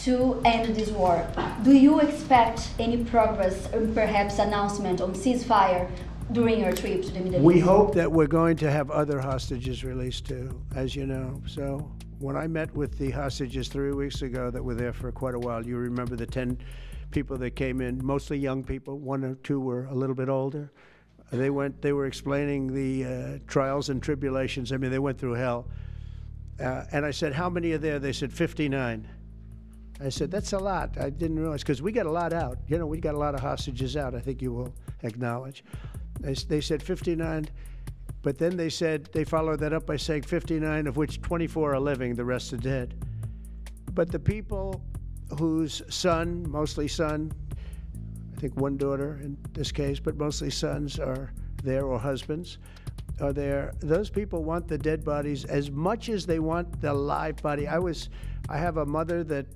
to end this war. Do you expect any progress, or perhaps announcement on ceasefire during your trip to the Middle East? We hope that we're going to have other hostages released too, as you know. So when I met with the hostages 3 weeks ago that were there for quite a while, you remember the 10 people that came in, mostly young people, 1 or 2 were a little bit older. They were explaining the trials and tribulations. I mean, they went through hell. And I said, how many are there? They said 59. I said, that's a lot. I didn't realize, because we got a lot out. You know, we got a lot of hostages out, I think you will acknowledge. They said 59, but then they said, they followed that up by saying 59, of which 24 are living, the rest are dead. But the people whose son, mostly son, I think 1 daughter in this case, but mostly sons are there, or husbands are there, those people want the dead bodies as much as they want the live body. I have a mother that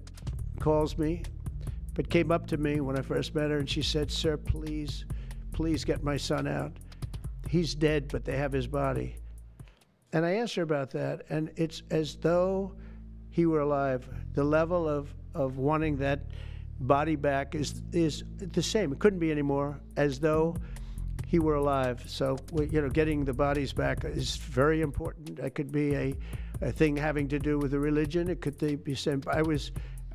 calls me, but came up to me when I first met her, and she said, sir, please get my son out. He's dead, but they have his body. And I asked her about that, and it's as though he were alive. The level of wanting that body back is the same. It couldn't be any more, as though he were alive. So, you know, getting the bodies back is very important. That could be a thing having to do with the religion. It could be same.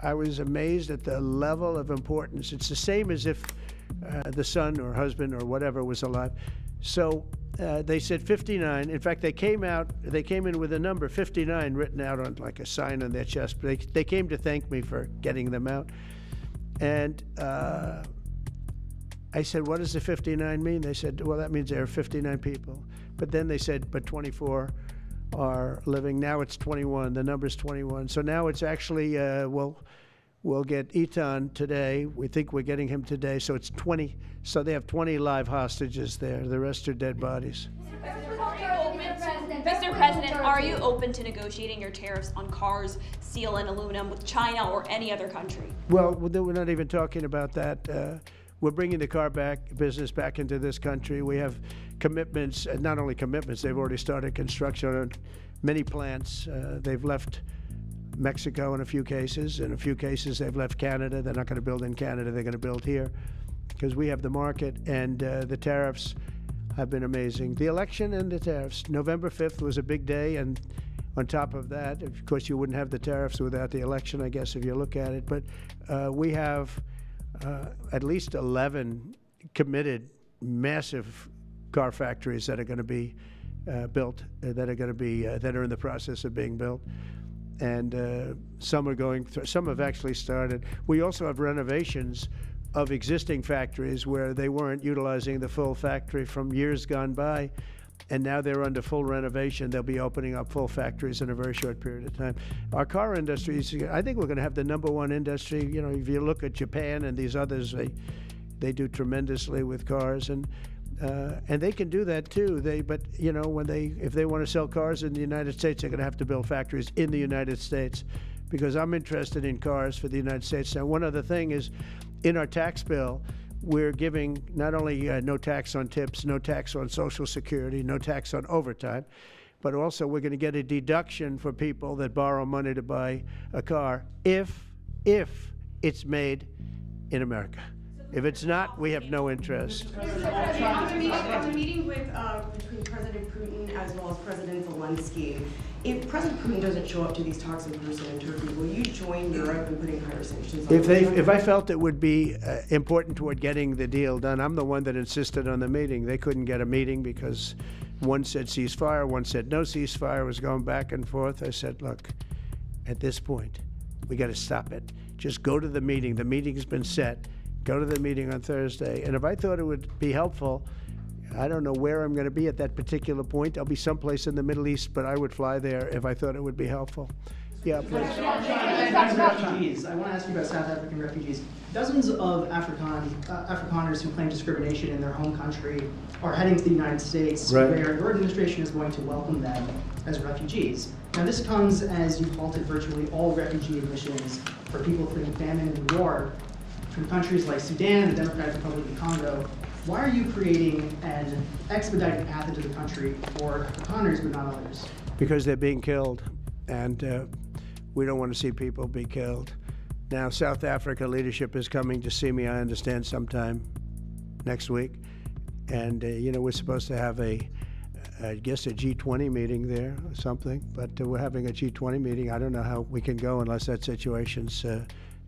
I was amazed at the level of importance. It's the same as if the son or husband or whatever was alive. So they said 59. In fact, they came in with a number 59 written out on like a sign on their chest. But they came to thank me for getting them out. And I said, what does the 59 mean? They said, well, that means there are 59 people. But then they said, but 24 are living. Now it's 21. The number's 21. So now it's actually, we'll get Eitan today. We think we're getting him today. So it's 20. So they have 20 live hostages there. The rest are dead bodies. Mr. President, are you open to negotiating your tariffs on cars, steel, and aluminum with China or any other country? Well, we're not even talking about that. We're bringing the car business back into this country. We have commitments, not only commitments, they've already started construction on many plants. They've left Mexico in a few cases. In a few cases, they've left Canada. They're not going to build in Canada. They're going to build here because we have the market. And the tariffs have been amazing. The election and the tariffs. November 5th was a big day, and on top of that, of course, you wouldn't have the tariffs without the election, I guess, if you look at it. But we have at least 11 committed massive car factories that are going to be built, that are in the process of being built. And some are going through, some have actually started. We also have renovations of existing factories where they weren't utilizing the full factory from years gone by, and now they're under full renovation. They'll be opening up full factories in a very short period of time. Our car industry is, I think we're going to have the #1 industry. You know, if you look at Japan and these others, they do tremendously with cars, and they can do that too. But you know, if they want to sell cars in the United States, they're going to have to build factories in the United States, because I'm interested in cars for the United States. Now, one other thing is, in our tax bill, we're giving not only no tax on tips, no tax on Social Security, no tax on overtime, but also we're going to get a deduction for people that borrow money to buy a car if it's made in America. If it's not, we have no interest. On the meeting with between President Putin as well as President Zelensky, if President Putin doesn't show up to these talks in person in Turkey, will you join Europe in putting higher sanctions on If I felt it would be important toward getting the deal done, I'm the one that insisted on the meeting. They couldn't get a meeting because one said ceasefire, one said no ceasefire. It was going back and forth. I said, look, at this point, we got to stop it. Just go to the meeting. The meeting's been set. Go to the meeting on Thursday. And if I thought it would be helpful, I don't know where I'm going to be at that particular point. I'll be someplace in the Middle East, but I would fly there if I thought it would be helpful. Yeah, please. Refugees. I want to ask you about South African refugees. Dozens of Afrikaners who claim discrimination in their home country are heading to the United States, Right. where your administration is going to welcome them as refugees. Now, this comes as you've halted virtually all refugee admissions for people fleeing famine and war from countries like Sudan, the Democratic Republic of Congo. Why are you creating an expedited path into the country for Afrikaners but not others? Because they're being killed, and we don't want to see people be killed. Now, South Africa leadership is coming to see me, I understand, sometime next week. And, you know, we're supposed to have I guess a G20 meeting there or something, but we're having a G20 meeting. I don't know how we can go unless that situation's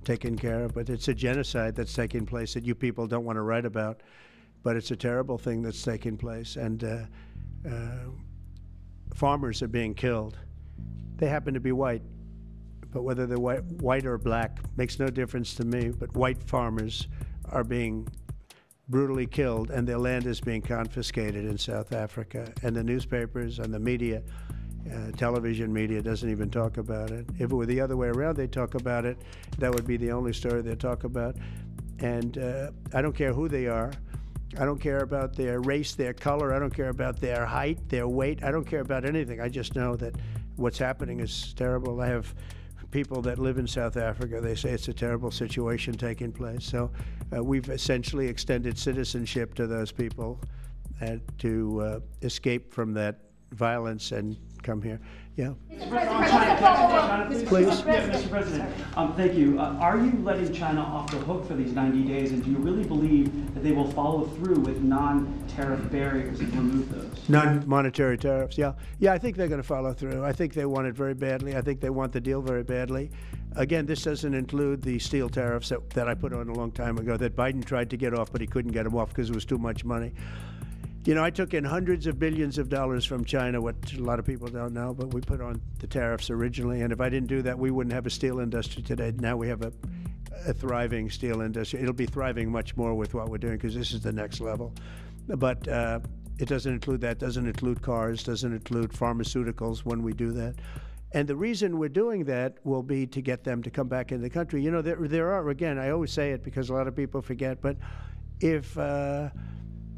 taken care of, but it's a genocide that's taking place that you people don't want to write about, but it's a terrible thing that's taking place, and farmers are being killed. They happen to be white, but whether they're white or black makes no difference to me, but white farmers are being brutally killed, and their land is being confiscated in South Africa, and the newspapers and the media, television media doesn't even talk about it. If it were the other way around, they'd talk about it. That would be the only story they'd talk about. And I don't care who they are. I don't care about their race, their color. I don't care about their height, their weight. I don't care about anything. I just know that what's happening is terrible. I have people that live in South Africa. They say it's a terrible situation taking place. So we've essentially extended citizenship to those people to escape from that violence and come here. Yeah. Please. Yeah, Mr. President, thank you. Are you letting China off the hook for these 90 days, and do you really believe that they will follow through with non-tariff barriers and remove those? Non-monetary tariffs, yeah. Yeah, I think they're going to follow through. I think they want it very badly. I think they want the deal very badly. Again, this doesn't include the steel tariffs that I put on a long time ago that Biden tried to get off, but he couldn't get them off because it was too much money. You know, I took in hundreds of billions of dollars from China, what a lot of people don't know, but we put on the tariffs originally. And if I didn't do that, we wouldn't have a steel industry today. Now we have a thriving steel industry. It'll be thriving much more with what we're doing because this is the next level. But it doesn't include that, doesn't include cars, doesn't include pharmaceuticals when we do that. And the reason we're doing that will be to get them to come back into the country. You know, there are, again, I always say it because a lot of people forget, but if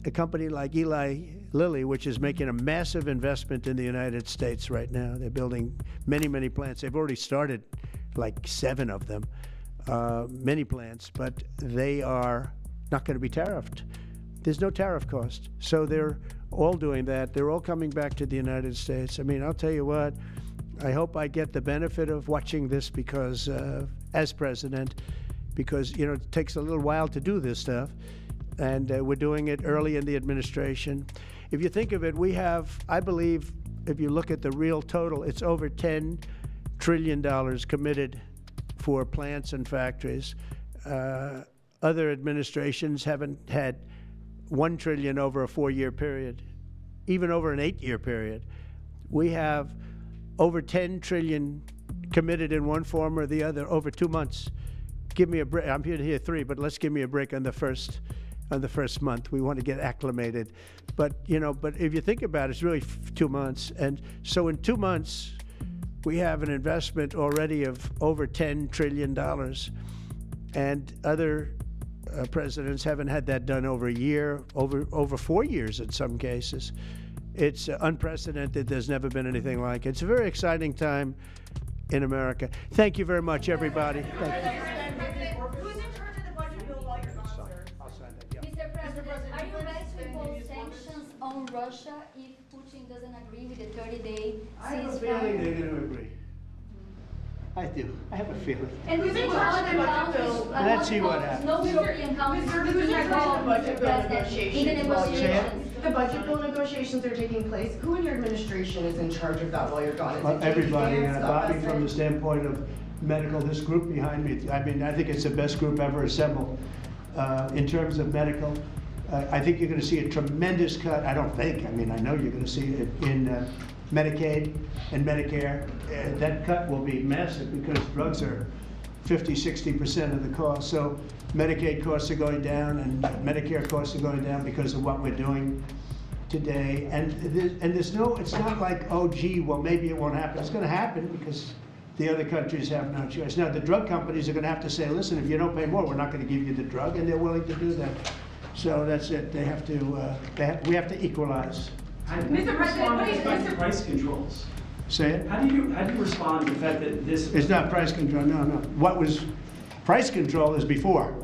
a company like Eli Lilly, which is making a massive investment in the United States right now. They're building many, many plants. They've already started like 7 of them, many plants, but they are not going to be tariffed. There's no tariff cost. So they're all doing that. They're all coming back to the United States. I mean, I'll tell you what, I hope I get the benefit of watching this because, as president, because, you know, it takes a little while to do this stuff. and we're doing it early in the administration. If you think of it, we have, I believe, if you look at the real total, it's over $10 trillion committed for plants and factories. Other administrations haven't had $1 trillion over a 4-year period, even over an 8-year period. We have over $10 trillion committed in one form or the other over 2 months. Give me a break. I'm here to hear 3, but let's give me a break on the first month. We want to get acclimated. But, you know, but if you think about it, it's really 2 months. And so in 2 months, we have an investment already of over $10 trillion. And other presidents haven't had that done over a year, over 4 years in some cases. It's unprecedented. There's never been anything like it. It's a very exciting time in America. Thank you very much, everybody. Thank you. Who's in charge of the budget bill while you're gone, sir? I'll sign that, yeah. Mr. President, are you ready to impose sanctions on Russia if Putin doesn't agree with the 30-day I have a feeling ceasefire? they're going to agree. I do. I have a feeling. And we think other countries, Let's see what happens. no European countries Mr. will be President, involved, budget Mr. bill President, in the negotiations. negotiations. The budget bill negotiations are taking place. Who in your administration is in charge of that while you're gone? Is it J.D. Everybody, Vance, Scott Bobby, from the Bessent? standpoint of medical, this group behind me, I mean, I think it's the best group ever assembled in terms of medical. I think you're going to see a tremendous cut. I don't think, I mean, I know you're going to see it in Medicaid and Medicare. That cut will be massive because drugs are 50–60% of the cost. So Medicaid costs are going down and Medicare costs are going down because of what we're doing today. And there's no, it's not like, oh, gee, well, maybe it won't happen. It's going to happen because the other countries have no choice. Now, the drug companies are going to have to say, listen, if you don't pay more, we're not going to give you the drug, and they're willing to do that. So that's it. They have to, we have to equalize. Mr. President, what is Mr. Price controls. Say it? How do you respond to the fact that this? It's not price control, no. What was, price control is before.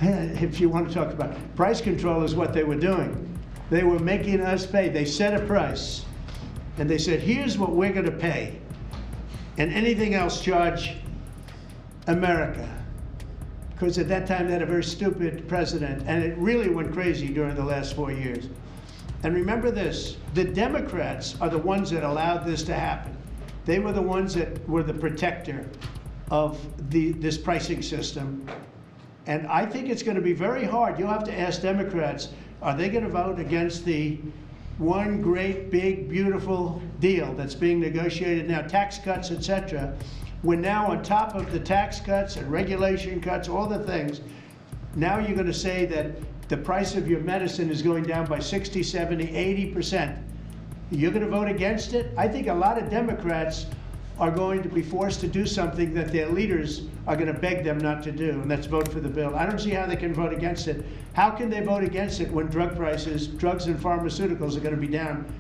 If you want to talk about, price control is what they were doing. They were making us pay. They set a price, and they said, here's what we're going to pay, and anything else charge America. Because at that time, they had a very stupid president, and it really went crazy during the last 4 years. And remember this, the Democrats are the ones that allowed this to happen. They were the ones that were the protector of this pricing system. And I think it's going to be very hard. You'll have to ask Democrats, are they going to vote against the one great, big, beautiful deal that's being negotiated now, tax cuts, et cetera? We're now on top of the tax cuts and regulation cuts, all the things. Now you're going to say that the price of your medicine is going down by 60, 70, 80%. You're going to vote against it? I think a lot of Democrats are going to be forced to do something that their leaders are going to beg them not to do, and that's vote for the bill. I don't see how they can vote against it. How can they vote against it when drug prices, drugs and pharmaceuticals are going to be down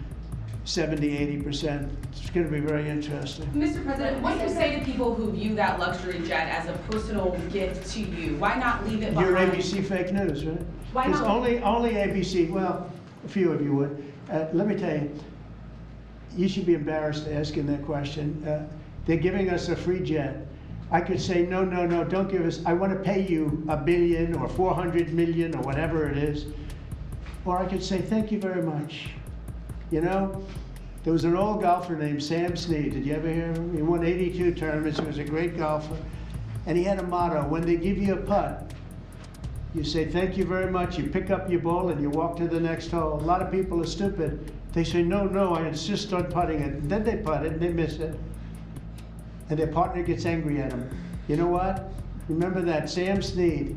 70, 80%? It's going to be very interesting. Mr. President, what do you say to people who view that luxury jet as a personal gift to you? Why not leave it behind? You're ABC fake news, right? Why Because not? only ABC, well, a few of you would. Let me tell you, you should be embarrassed asking that question. They're giving us a free jet. I could say, no, don't give us, I want to pay you $1 billion or 400 million or whatever it is. Or I could say, thank you very much. You know, there was an old golfer named Sam Snead. Did you ever hear of him? He won 82 tournaments. He was a great golfer. And he had a motto, when they give you a putt, you say, thank you very much. You pick up your ball and you walk to the next hole. A lot of people are stupid. They say, no, I insist on putting it. And then they putt it and they miss it. And their partner gets angry at them. You know what? Remember that, Sam Snead.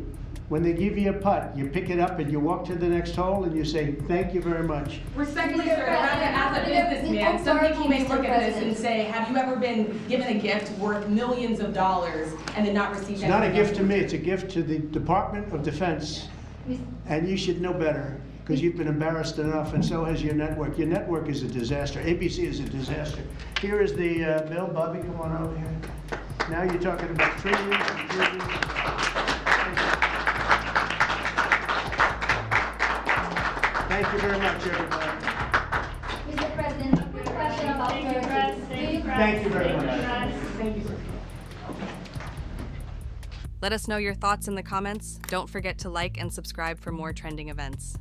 When they give you a putt, you pick it up and you walk to the next hole and you say, thank you very much. Respectfully, Mr. sir, President, as a businessman, some people may Mr. look at this and President. say, have you ever been given a gift worth millions of dollars and then not received It's anything? not a gift to else? me, it's a gift to the Department of Defense. And you should know better, because you've been embarrassed enough, and so has your network. Your network is a disaster. ABC is a disaster. Here is the bill. Bobby, come on over here. Now you're talking about trillions and trillions. Thank you very much, everybody. Mr. President, quick question about Turkey. Thank you very much. Thank you, sir. Let us know your thoughts in the comments. Don't forget to like and subscribe for more trending events.